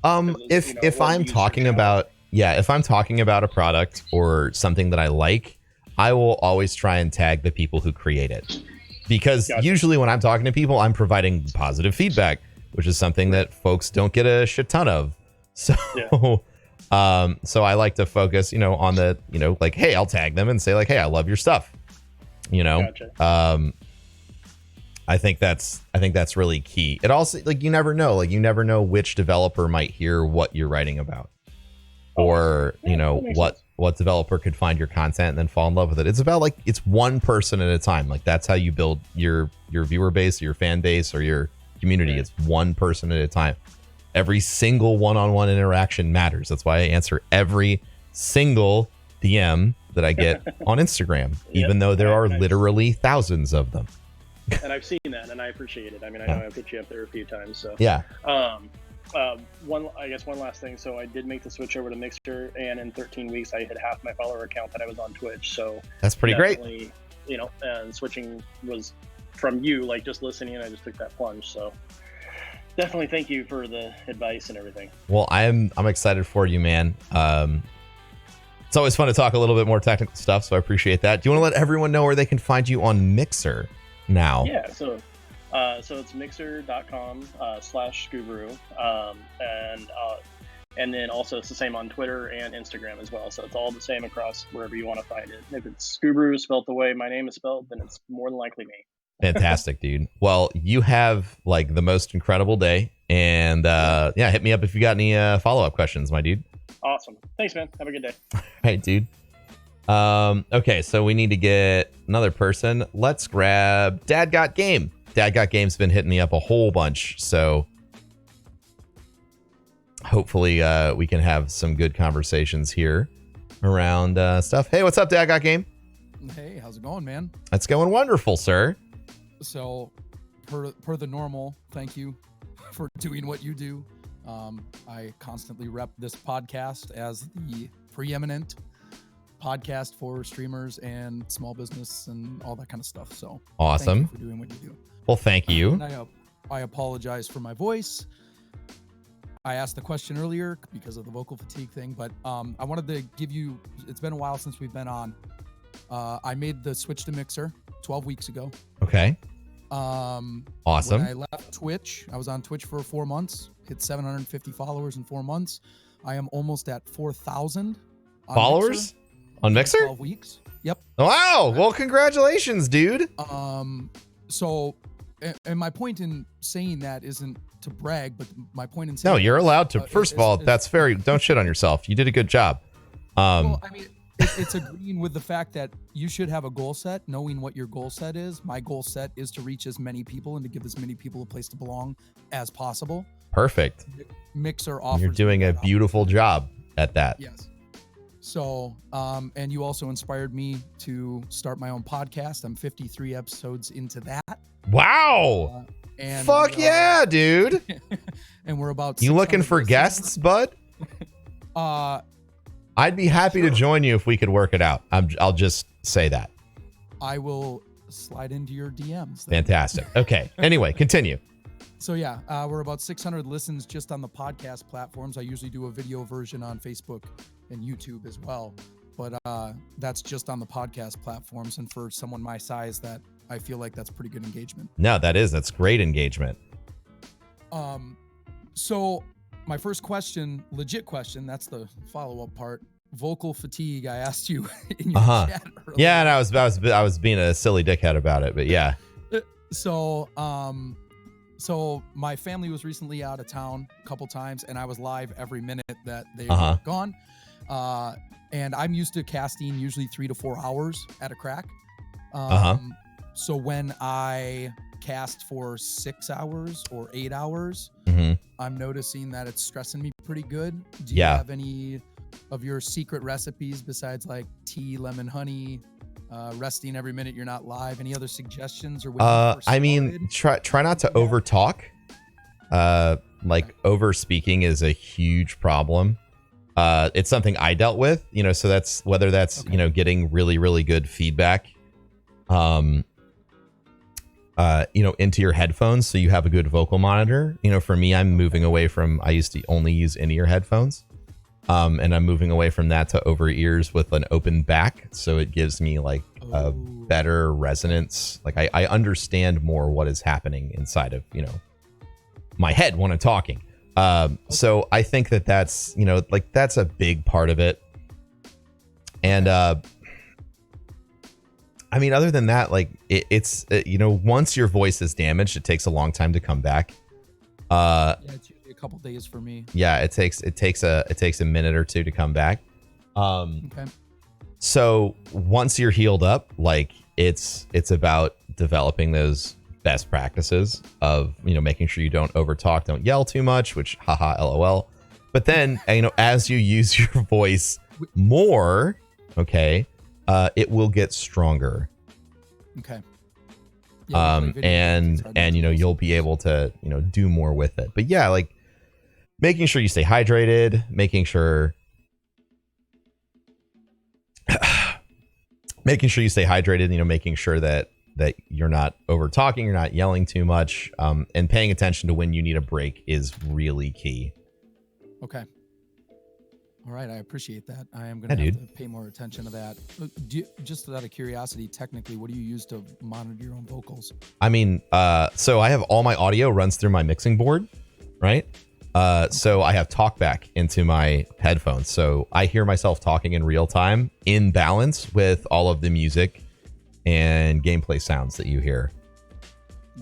If I'm talking about if I'm talking about a product or something that I like, I will always try and tag the people who create it, because usually when I'm talking to people, I'm providing positive feedback, which is something that folks don't get a shit ton of. So so I like to focus on the like, hey, I'll tag them and say like, hey, I love your stuff. I think that's really key. It also, like, you never know which developer might hear what you're writing about, or what developer could find your content and then fall in love with it. It's about like, it's one person at a time. Like, that's how you build your viewer base, your fan base, or your community. It's one person at a time. Every single one-on-one interaction matters. That's why I answer every single DM that I get on Instagram, even though there are literally thousands of them. And I've seen that, and I appreciate it. I mean, I know I put you up there a few times. So one last thing. So I did make the switch over to Mixer, and in 13 weeks, I had half my follower account that I was on Twitch. So that's pretty great. And switching was from you, like just listening, and I just took that plunge. So definitely thank you for the advice and everything. Well, I'm excited for you, man. It's always fun to talk a little bit more technical stuff, so I appreciate that. Do you want to let everyone know where they can find you on Mixer now? Yeah, so it's mixer.com/Skubru, and then also it's the same on Twitter and Instagram as well. So it's all the same across wherever you want to find it. If it's Skubru spelled the way my name is spelled, then it's more than likely me. Fantastic, dude. Well, you have like the most incredible day, and hit me up if you got any follow-up questions, my dude. Awesome. Thanks, man. Have a good day. All right, dude. Okay, so we need to get another person. Let's grab Dad Got Game. Dad Got Game's been hitting me up a whole bunch, so hopefully we can have some good conversations here around stuff. Hey, what's up, Dad Got Game? Hey, how's it going, man? It's going wonderful, sir. So, per the normal, thank you for doing what you do. I constantly rep this podcast as the preeminent podcast for streamers and small business and all that kind of stuff. So awesome. Thank you for doing what you do. Well, thank you. And I apologize for my voice. I asked the question earlier because of the vocal fatigue thing, but I wanted to give you, it's been a while since we've been on. I made the switch to Mixer 12 weeks ago. Okay. Awesome. When I left Twitch, I was on Twitch for 4 months, hit 750 followers in 4 months. I am almost at 4,000 followers on Mixer. 12 weeks. Yep. Wow. Well, congratulations, dude. So, and my point in saying that isn't to brag, but my point in saying no, you're allowed to. First of all, that's very. Don't shit on yourself. You did a good job. Well, I mean, it's agreeing with the fact that you should have a goal set, knowing what your goal set is. My goal set is to reach as many people and to give as many people a place to belong as possible. Perfect. Mixer offers. You're doing a beautiful job at that. Yes. So, and you also inspired me to start my own podcast. I'm 53 episodes into that. Wow. And fuck yeah, dude. And we're about. You looking for guests, bud? I'd be happy to join you if we could work it out. I'll just say that. I will slide into your DMs. Then. Fantastic. Okay. Anyway, continue. So yeah, we're about 600 listens just on the podcast platforms. I usually do a video version on Facebook and YouTube as well, but that's just on the podcast platforms. And for someone my size, that I feel like that's pretty good engagement. No, that's great engagement. So my first question, legit question, that's the follow-up part. Vocal fatigue. I asked you in your chat earlier. Yeah, and I was being a silly dickhead about it, but yeah. So my family was recently out of town a couple times, and I was live every minute that they were gone. And I'm used to casting usually 3 to 4 hours at a crack. So when I cast for 6 hours or 8 hours, I'm noticing that it's stressing me pretty good. Do you have any of your secret recipes besides like tea, lemon, honey, resting every minute you're not live? Any other suggestions? Or I mean, try not to over talk. Over speaking is a huge problem. It's something I dealt with, so that's whether that's, getting really, really good feedback. into your headphones so you have a good vocal monitor. For me, I'm moving away from, I used to only use in-ear headphones. And I'm moving away from that to over ears with an open back. So it gives me like a better resonance. Like I understand more what is happening inside of, my head when I'm talking. So I think that's, that's a big part of it. And, I mean, other than that, like it's once your voice is damaged, it takes a long time to come back. It's usually a couple days for me. Yeah, it takes a minute or two to come back. Okay. So once you're healed up, like it's about developing those best practices of making sure you don't overtalk, don't yell too much, which haha lol. But then as you use your voice more, okay, it will get stronger. Okay. And you'll be able to do more with it. But yeah, like making sure you stay hydrated, making sure you stay hydrated, making sure that you're not over talking, you're not yelling too much, and paying attention to when you need a break is really key. Okay. All right, I appreciate that. I am going to have to pay more attention to that. Just out of curiosity, technically, what do you use to monitor your own vocals? I mean, so I have all my audio runs through my mixing board, right? So I have talkback into my headphones. So I hear myself talking in real time in balance with all of the music and gameplay sounds that you hear.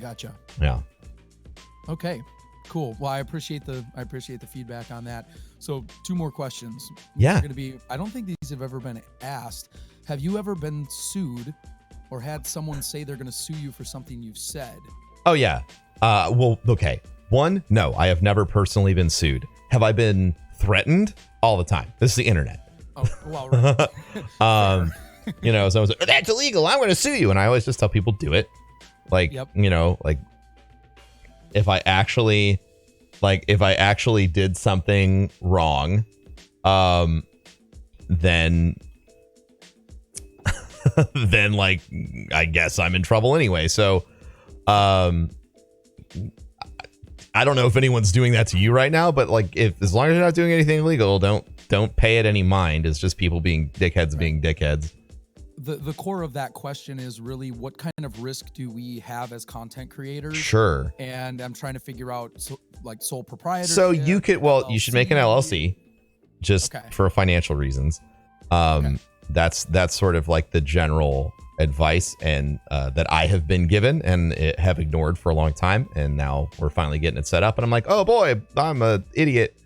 Gotcha. Yeah. Okay. Cool. Well, I appreciate the feedback on that. So 2 more questions. Yeah. I don't think these have ever been asked. Have you ever been sued or had someone say they're going to sue you for something you've said? Oh yeah. Well, okay. 1, no, I have never personally been sued. Have I been threatened? All the time. This is the internet. Oh, well, right. Someone's like, that's illegal, I'm going to sue you. And I always just tell people do it. Like, like if I actually did something wrong, then like, I guess I'm in trouble anyway. So, I don't know if anyone's doing that to you right now, but like, as long as you're not doing anything illegal, don't pay it any mind. It's just people being dickheads, right. Being dickheads. The core of that question is really what kind of risk do we have as content creators? Sure. And I'm trying to figure out sole proprietorship. So you could, you should make an LLC just for financial reasons. That's sort of like the general advice and that I have been given and have ignored for a long time. And now we're finally getting it set up. And I'm like, oh boy, I'm an idiot.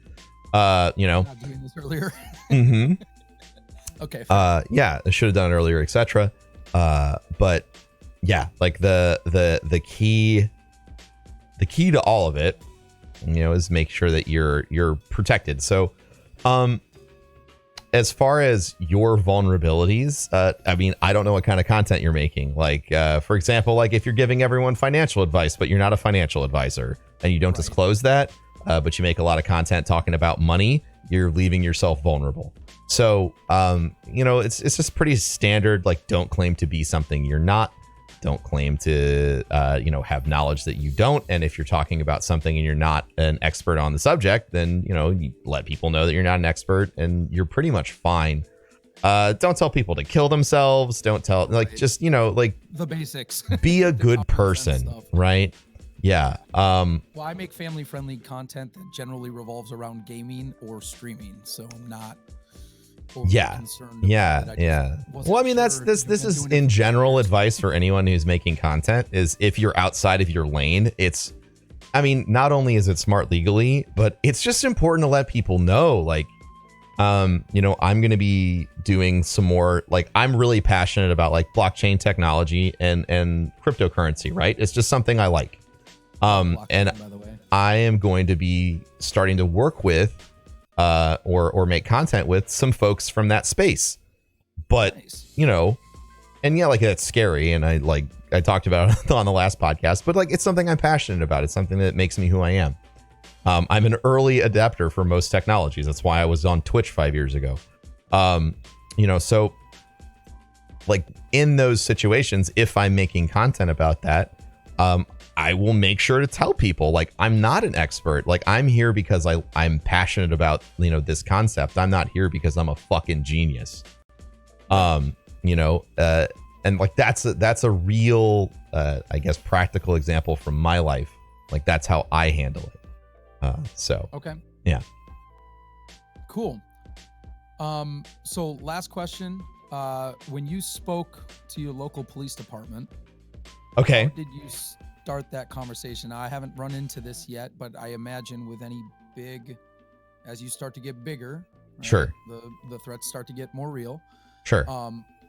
Not doing this earlier. Mm-hmm. Okay. Yeah, I should have done it earlier, etc. But yeah, like the key to all of it, is make sure that you're protected. So, as far as your vulnerabilities, I mean, I don't know what kind of content you're making. Like, for example, like if you're giving everyone financial advice, but you're not a financial advisor and you don't disclose that, but you make a lot of content talking about money, you're leaving yourself vulnerable. So, it's just pretty standard. Like, don't claim to be something you're not. Don't claim to, have knowledge that you don't. And if you're talking about something and you're not an expert on the subject, then, you let people know that you're not an expert and you're pretty much fine. Don't tell people to kill themselves. Don't tell, just, the basics. Be a good person, right? Yeah. Well, I make family-friendly content that generally revolves around gaming or streaming, so I'm not concerned about it. Yeah. Well, I mean, this is in general advice for anyone who's making content is if you're outside of your lane, not only is it smart legally, but it's just important to let people know, like, I'm going to be doing some more, like, I'm really passionate about like blockchain technology and cryptocurrency, right? It's just something I like. And by the way, I am going to be starting to work with or make content with some folks from that space. But nice. And yeah, like that's scary, and I talked about it on the last podcast, but like it's something I'm passionate about. It's something that makes me who I am. I'm an early adapter for most technologies. That's why I was on Twitch 5 years ago. So like in those situations, if I'm making content about that, I will make sure to tell people, like, I'm not an expert. Like, I'm here because I'm passionate about, this concept. I'm not here because I'm a fucking genius. And like, that's a real, I guess, practical example from my life. Like, that's how I handle it. Okay. Yeah. Cool. So last question. When you spoke to your local police department, okay, how did you start that conversation? I haven't run into this yet, but I imagine with any as you start to get bigger, right, sure, the threats start to get more real. Sure.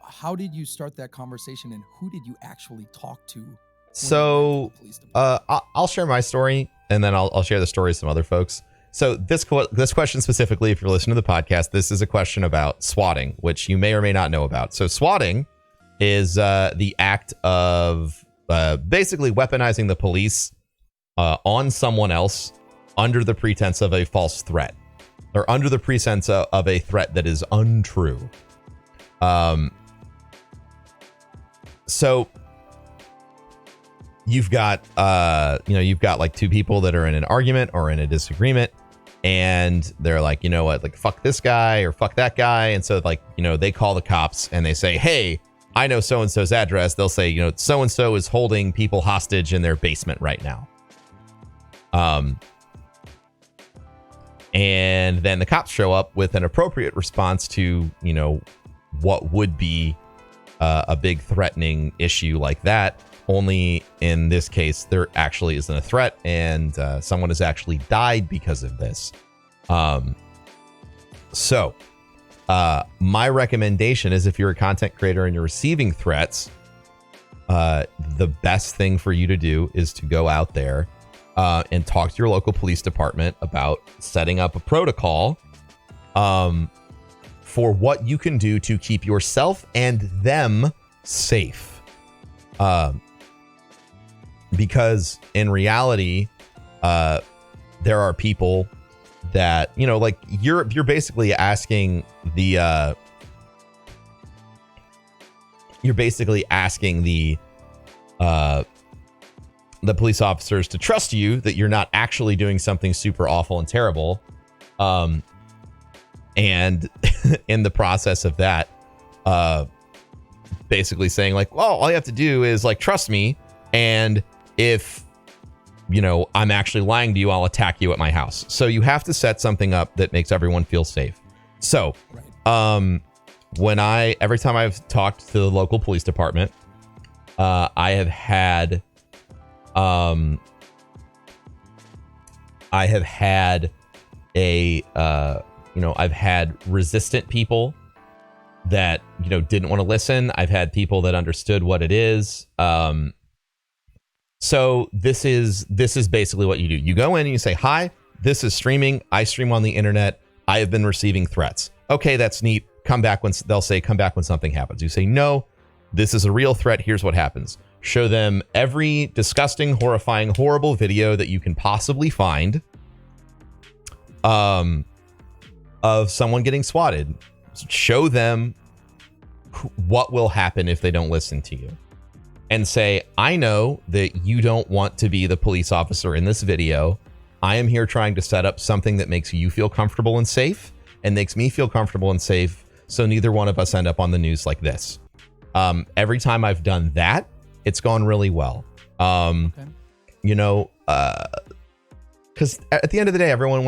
How did you start that conversation, and who did you actually talk to? So, I'll share my story, and then I'll share the story of some other folks. So this question specifically, if you're listening to the podcast, this is a question about swatting, which you may or may not know about. So swatting is the act of basically weaponizing the police on someone else under the pretense of a false threat, or under the pretense of a threat that is untrue. So you've got like two people that are in an argument or in a disagreement, and they're like, you know what, like, fuck this guy or fuck that guy. And so, like, they call the cops and they say, hey, I know so-and-so's address. They'll say, so-and-so is holding people hostage in their basement right now. And then the cops show up with an appropriate response to, what would be a big threatening issue like that. Only in this case, there actually isn't a threat, and someone has actually died because of this. So my recommendation is, if you're a content creator and you're receiving threats, the best thing for you to do is to go out there and talk to your local police department about setting up a protocol for what you can do to keep yourself and them safe. Because in reality, there are people that, like, you're basically asking the police officers to trust you that you're not actually doing something super awful and terrible. And in the process of that, basically saying, like, well, all you have to do is, like, trust me. And if, I'm actually lying to you, I'll attack you at my house. So you have to set something up that makes everyone feel safe. So, every time I've talked to the local police department, I have had I've had resistant people that, didn't want to listen. I've had people that understood what it is. So this is basically what you do. You go in and you say, hi, this is streaming. I stream on the internet. I have been receiving threats. Okay, that's neat. They'll say, come back when something happens. You say, no, this is a real threat. Here's what happens. Show them every disgusting, horrifying, horrible video that you can possibly find of someone getting swatted. Show them what will happen if they don't listen to you. And say, I know that you don't want to be the police officer in this video. I am here trying to set up something that makes you feel comfortable and safe, and makes me feel comfortable and safe, so neither one of us end up on the news like this. Every time I've done that, it's gone really well. Because at the end of the day, everyone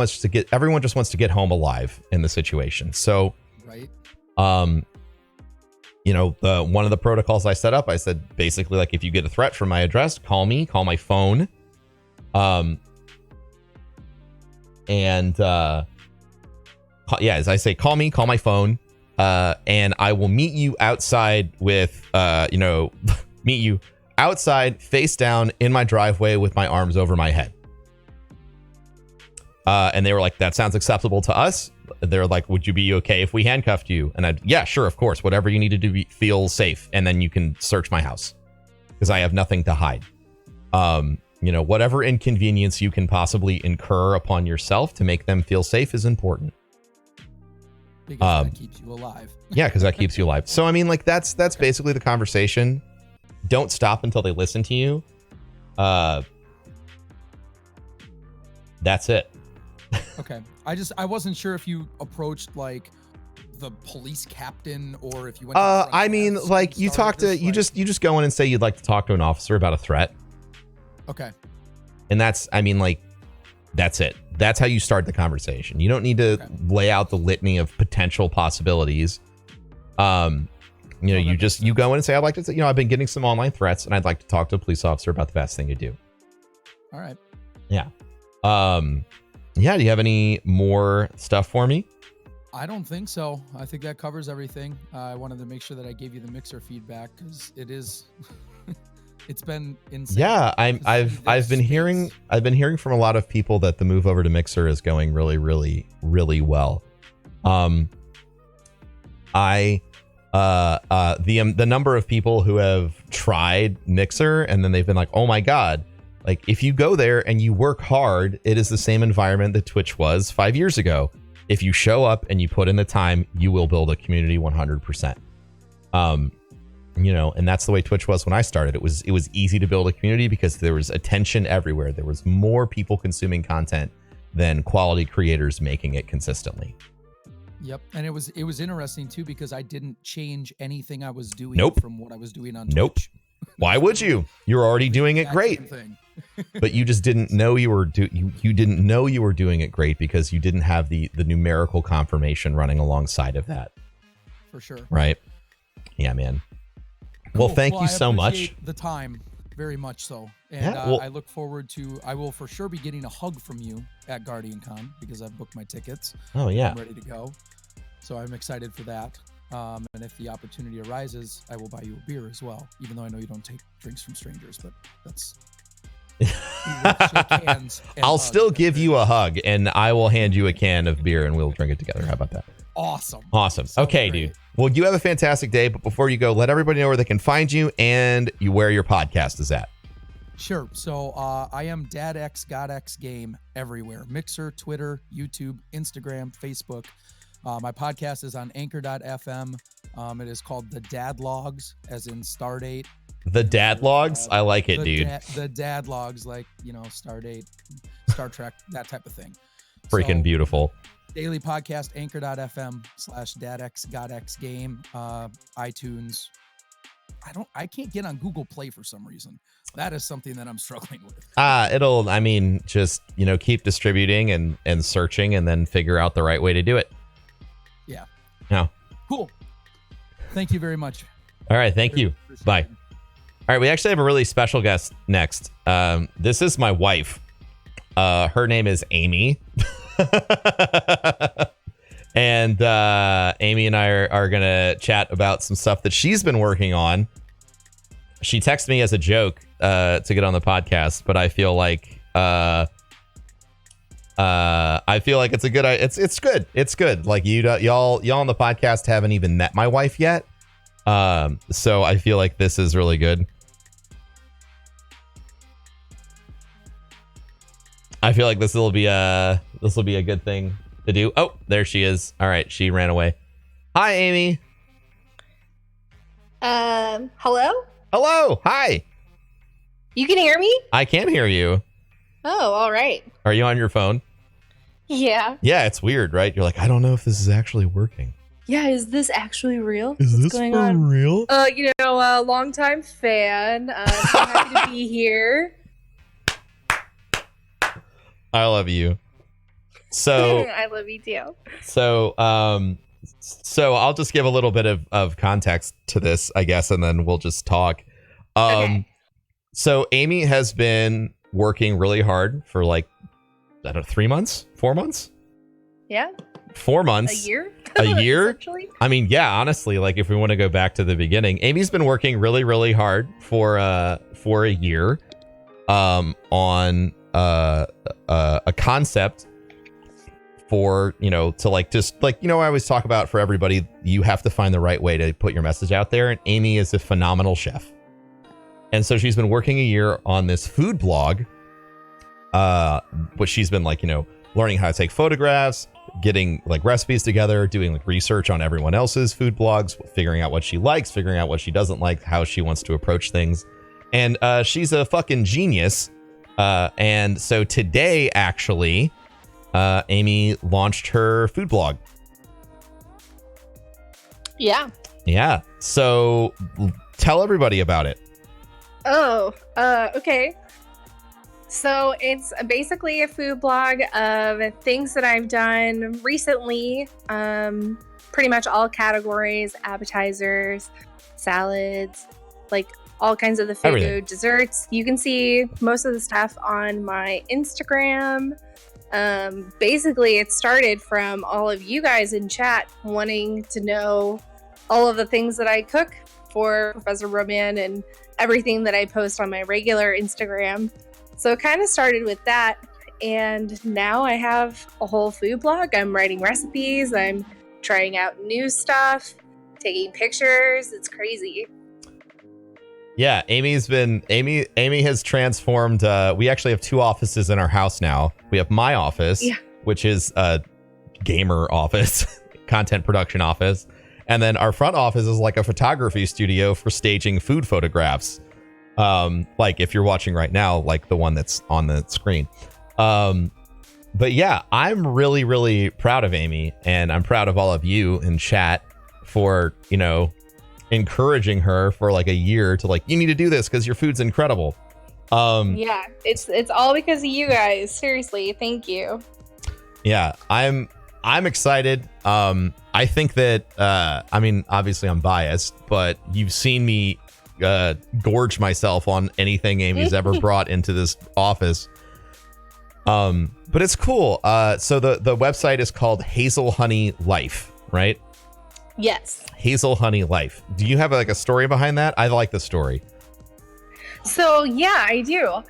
just wants to get home alive in the situation. So, right. One of the protocols I set up, I said, basically, like, if you get a threat from my address, call my phone. As I say, call my phone, and I will meet you outside meet you outside, face down in my driveway with my arms over my head. And they were like, that sounds acceptable to us. They're like, would you be okay if we handcuffed you? And yeah, sure, of course, whatever you need to do, feel safe. And then you can search my house because I have nothing to hide. Whatever inconvenience you can possibly incur upon yourself to make them feel safe is important. Because that keeps you alive. Yeah, because that keeps you alive. So, I mean, like, that's basically the conversation. Don't stop until they listen to you. That's it. Okay. I wasn't sure if you approached like the police captain or if you went I mean, like you talk to you just go in and say you'd like to talk to an officer about a threat. Okay. And that's, I mean, like, that's it. That's how you start the conversation. You don't need to lay out the litany of potential possibilities. You go in and say, I'd like to, I've been getting some online threats and I'd like to talk to a police officer about the best thing to do. All right. Yeah. Yeah. Do you have any more stuff for me? I don't think so. I think that covers everything. I wanted to make sure that I gave you the mixer feedback because it is, it's been insane. Yeah, I've been hearing from a lot of people that the move over to Mixer is going really, really, really well. The number of people who have tried Mixer and then they've been like, oh my God, like if you go there and you work hard, it is the same environment that Twitch was 5 years ago. If you show up and you put in the time, you will build a community 100%. And that's the way Twitch was when I started. It was easy to build a community because there was attention everywhere. There was more people consuming content than quality creators making it consistently. Yep. And it was interesting too because I didn't change anything I was doing from what I was doing on Twitch. Nope. Why would you? You're already doing it great. But you just didn't know you were you didn't know you were doing it great because you didn't have the numerical confirmation running alongside of that. For sure. Right. Yeah, man. Cool. Well, thank you so much. The time, very much so. And I look forward to, I will for sure be getting a hug from you at GuardianCon because I've booked my tickets. Oh, yeah. I'm ready to go. So I'm excited for that. And if the opportunity arises, I will buy you a beer as well, even though I know you don't take drinks from strangers, but that's... I'll still give you a hug and I will hand you a can of beer and we'll drink it together. How about that? Awesome. Okay, dude. Well, you have a fantastic day, but before you go, let everybody know where they can find you and where your podcast is at. Sure. So I am DadX GodX Game everywhere. Mixer, Twitter, YouTube, Instagram, Facebook. My podcast is on anchor.fm. It is called The Dad Logs, as in Stardate. The Dad Logs? I like it, dude. The Dad Logs, like, Stardate, Star Trek, that type of thing. Freaking beautiful. Daily podcast, anchor.fm/dadxgodxgame, iTunes. I can't get on Google Play for some reason. That is something that I'm struggling with. Just, keep distributing and searching and then figure out the right way to do it. Yeah. Yeah. Cool. Thank you very much. All right. Thank you. Bye. All right. We actually have a really special guest next. This is my wife. Her name is Amy. And Amy and I are going to chat about some stuff that she's been working on. She texted me as a joke to get on the podcast, but I feel like it's a good. It's good. It's good. Like y'all on the podcast haven't even met my wife yet. So I feel like this is really good. I feel like this will be a good thing to do. Oh, there she is. All right, she ran away. Hi, Amy. Hello? Hello. Hi. You can hear me? I can hear you. Oh, all right. Are you on your phone? Yeah. Yeah, it's weird, right? You're like, I don't know if this is actually working. Yeah, is this actually real? Is this going on? Real? Longtime fan. So happy to be here. I love you. So I love you too. So I'll just give a little bit of context to this, I guess, and then we'll just talk. Okay. So Amy has been working really hard for 3 months, 4 months. Yeah. 4 months. A year. A year. Essentially. I mean, yeah. Honestly, like if we want to go back to the beginning, Amy's been working really, really hard for a year, on a concept for, I always talk about for everybody, you have to find the right way to put your message out there. And Amy is a phenomenal chef. And so she's been working a year on this food blog, which she's been learning how to take photographs, getting recipes together, doing research on everyone else's food blogs, figuring out what she likes, figuring out what she doesn't like, how she wants to approach things. And she's a fucking genius. And so today, actually, Amy launched her food blog. Yeah. Yeah. So tell everybody about it. Oh, okay. So it's basically a food blog of things that I've done recently. Pretty much all categories, appetizers, salads, like all kinds of the food, Everything. desserts. You can see most of the stuff on my Instagram. Basically, it started from all of you guys in chat wanting to know all of the things that I cook for Professor Roman and everything that I post on my regular Instagram. So it kind of started with that. And now I have a whole food blog. I'm writing recipes. I'm trying out new stuff, taking pictures. It's crazy. Yeah, Amy has transformed. We actually have 2 offices in our house now. We have my office, which is a gamer office, content production office. And then our front office is like a photography studio for staging food photographs. Like if you're watching right now, like the one that's on the screen. But yeah, I'm really, really proud of Amy, and I'm proud of all of you in chat for, you know, encouraging her for like a year to like, you need to do this because your food's incredible. Yeah, it's all because of you guys. Seriously, thank you. Yeah, I'm excited. I think that I mean, obviously I'm biased, but you've seen me gorge myself on anything Amy's ever brought into this office. But it's cool. So the website is called Hazel Honey Life, right? Yes. Hazel Honey Life. Do you have like a story behind that? I like the story. So yeah, I do.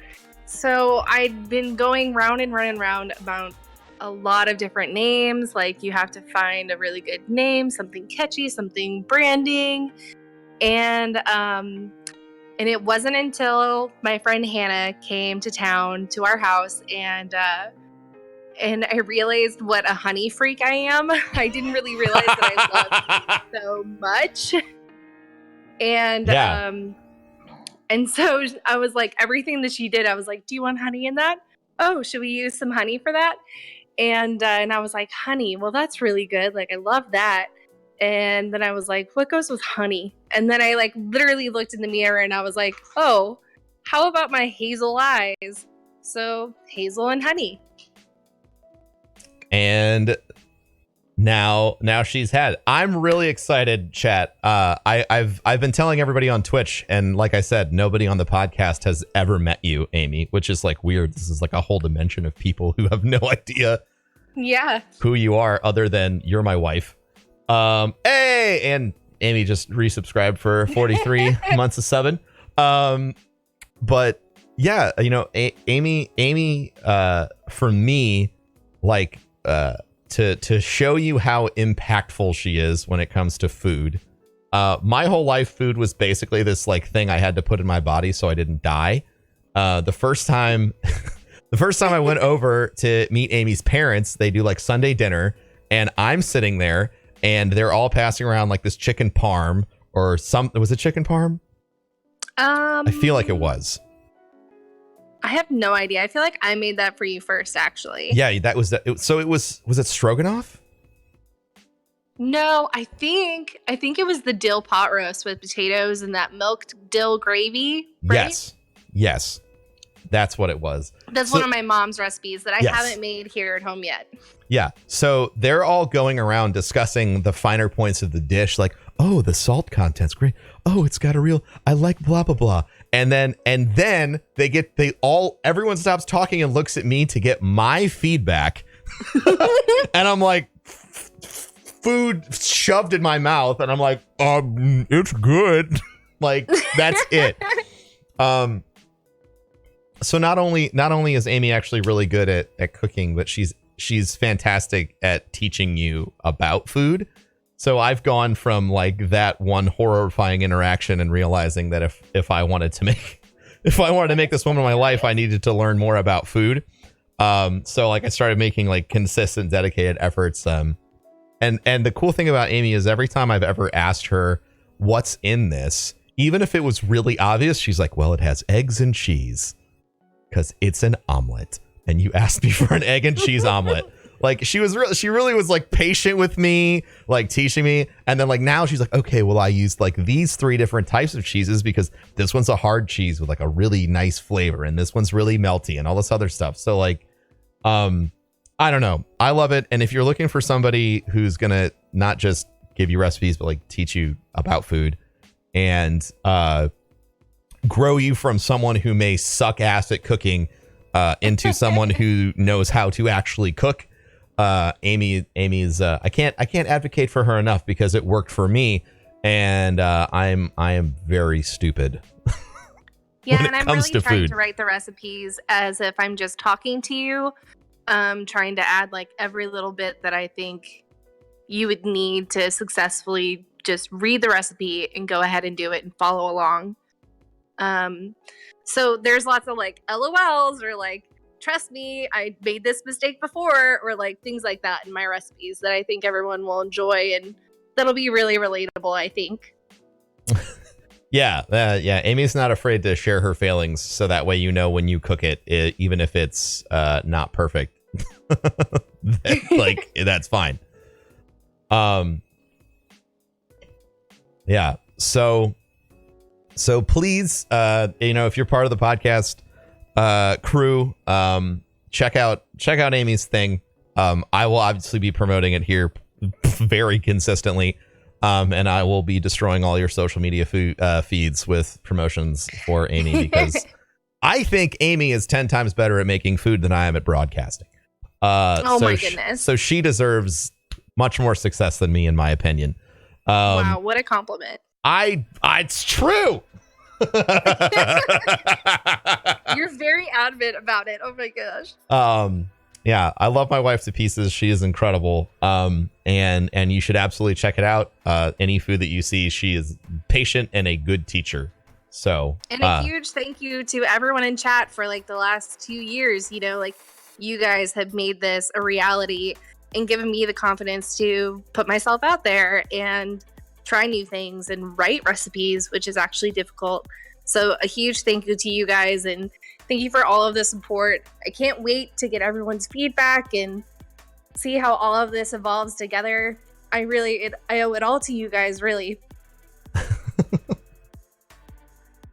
So I'd been going round and round and round about a lot of different names. Like you have to find a really good name, something catchy, something branding. And it wasn't until my friend Hannah came to town to our house and I realized what a honey freak I am. I didn't really realize that I loved it so much. And and so I was like, everything that she did, I was like, do you want honey in that? Oh, should we use some honey for that? And I was like, honey, well, that's really good. Like, I love that. And then I was like, what goes with honey? And then I like literally looked in the mirror and I was like, oh, how about my hazel eyes? So hazel and honey. And now she's had. I'm really excited, chat. I've been telling everybody on Twitch, and like I said, nobody on the podcast has ever met you, Amy, which is like weird. This is like a whole dimension of people who have no idea who you are other than you're my wife. Hey, and Amy just resubscribed for 43 months of subbing. But yeah, you know, Amy for me, like to show you how impactful she is when it comes to food. My whole life, food was basically this like thing I had to put in my body so I didn't die. The first time I went over to meet Amy's parents, they do like Sunday dinner, and I'm sitting there and they're all passing around like this chicken parm or was it chicken parm? I feel like it was. I have no idea. I feel like I made that for you first, actually. Yeah, that was that. So it was it stroganoff? No, I think it was the dill pot roast with potatoes and that milked dill gravy. Right? Yes. That's what it was. That's one of my mom's recipes that I haven't made here at home yet. Yeah. So they're all going around discussing the finer points of the dish, like, oh, the salt content's great. Oh, it's got I like blah blah blah. And then everyone stops talking and looks at me to get my feedback. And I'm like, food shoved in my mouth, and I'm like, it's good. Like, that's it. So not only is Amy actually really good at cooking, but she's fantastic at teaching you about food. So I've gone from like that one horrifying interaction and realizing that if I wanted to make this woman my life, I needed to learn more about food. So like I started making like consistent, dedicated efforts. And the cool thing about Amy is every time I've ever asked her what's in this, Even if it was really obvious, she's like, well, it has eggs and cheese because it's an omelet. And you asked me for an egg and cheese omelet. Like she really was like patient with me, like teaching me. And then like now she's like, okay, well, I used like these 3 different types of cheeses because this one's a hard cheese with like a really nice flavor. And this one's really melty and all this other stuff. So like, I don't know. I love it. And if you're looking for somebody who's going to not just give you recipes, but like teach you about food and grow you from someone who may suck ass at cooking into someone who knows how to actually cook. Amy's I can't advocate for her enough because it worked for me, and I am very stupid. Yeah, and I'm really trying to write the recipes as if I'm just talking to you, trying to add like every little bit that I think you would need to successfully just read the recipe and go ahead and do it and follow along. So there's lots of like LOLs or like, trust me, I made this mistake before, or like things like that in my recipes that I think everyone will enjoy, and that'll be really relatable, I think. Yeah. Amy's not afraid to share her failings, so that way you know when you cook it, even if it's not perfect, like that's fine. Yeah. So please, if you're part of the podcast crew, check out Amy's thing. I will obviously be promoting it here very consistently, and I will be destroying all your social media feeds with promotions for Amy because I think Amy is 10 times better at making food than I am at broadcasting. My goodness. So she deserves much more success than me, in my opinion. Wow, what a compliment. It's true. You're very adamant about it. Oh my gosh. Yeah, I love my wife to pieces. She is incredible. And you should absolutely check it out. Any food that you see, she is patient and a good teacher. So, and a huge thank you to everyone in chat for like the last 2 years. Like you guys have made this a reality and given me the confidence to put myself out there and try new things and write recipes, which is actually difficult. So a huge thank you to you guys, and thank you for all of the support. I can't wait to get everyone's feedback and see how all of this evolves together. I owe it all to you guys, really.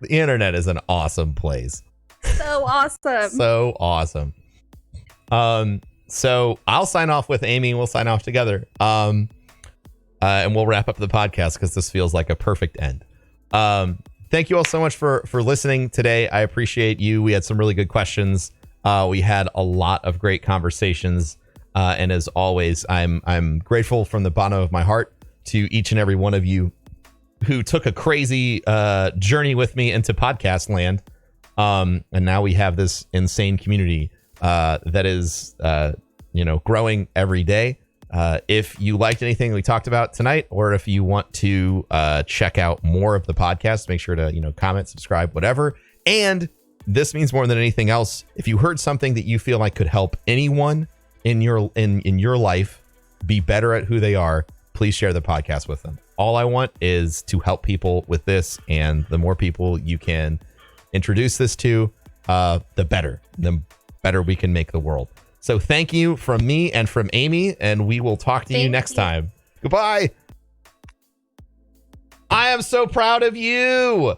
The internet is an awesome place. So awesome. So awesome. So I'll sign off with Amy. We'll sign off together. And we'll wrap up the podcast because this feels like a perfect end. Thank you all so much for listening today. I appreciate you. We had some really good questions. We had a lot of great conversations. And as always, I'm grateful from the bottom of my heart to each and every one of you who took a crazy journey with me into podcast land. And now we have this insane community that is growing every day. If you liked anything we talked about tonight, or if you want to check out more of the podcast, make sure to comment, subscribe, whatever. And this means more than anything else, if you heard something that you feel like could help anyone in your life be better at who they are, please share the podcast with them. All I want is to help people with this, and the more people you can introduce this to, the better we can make the world. So thank you from me and from Amy, and we will talk to you next time. Goodbye. I am so proud of you.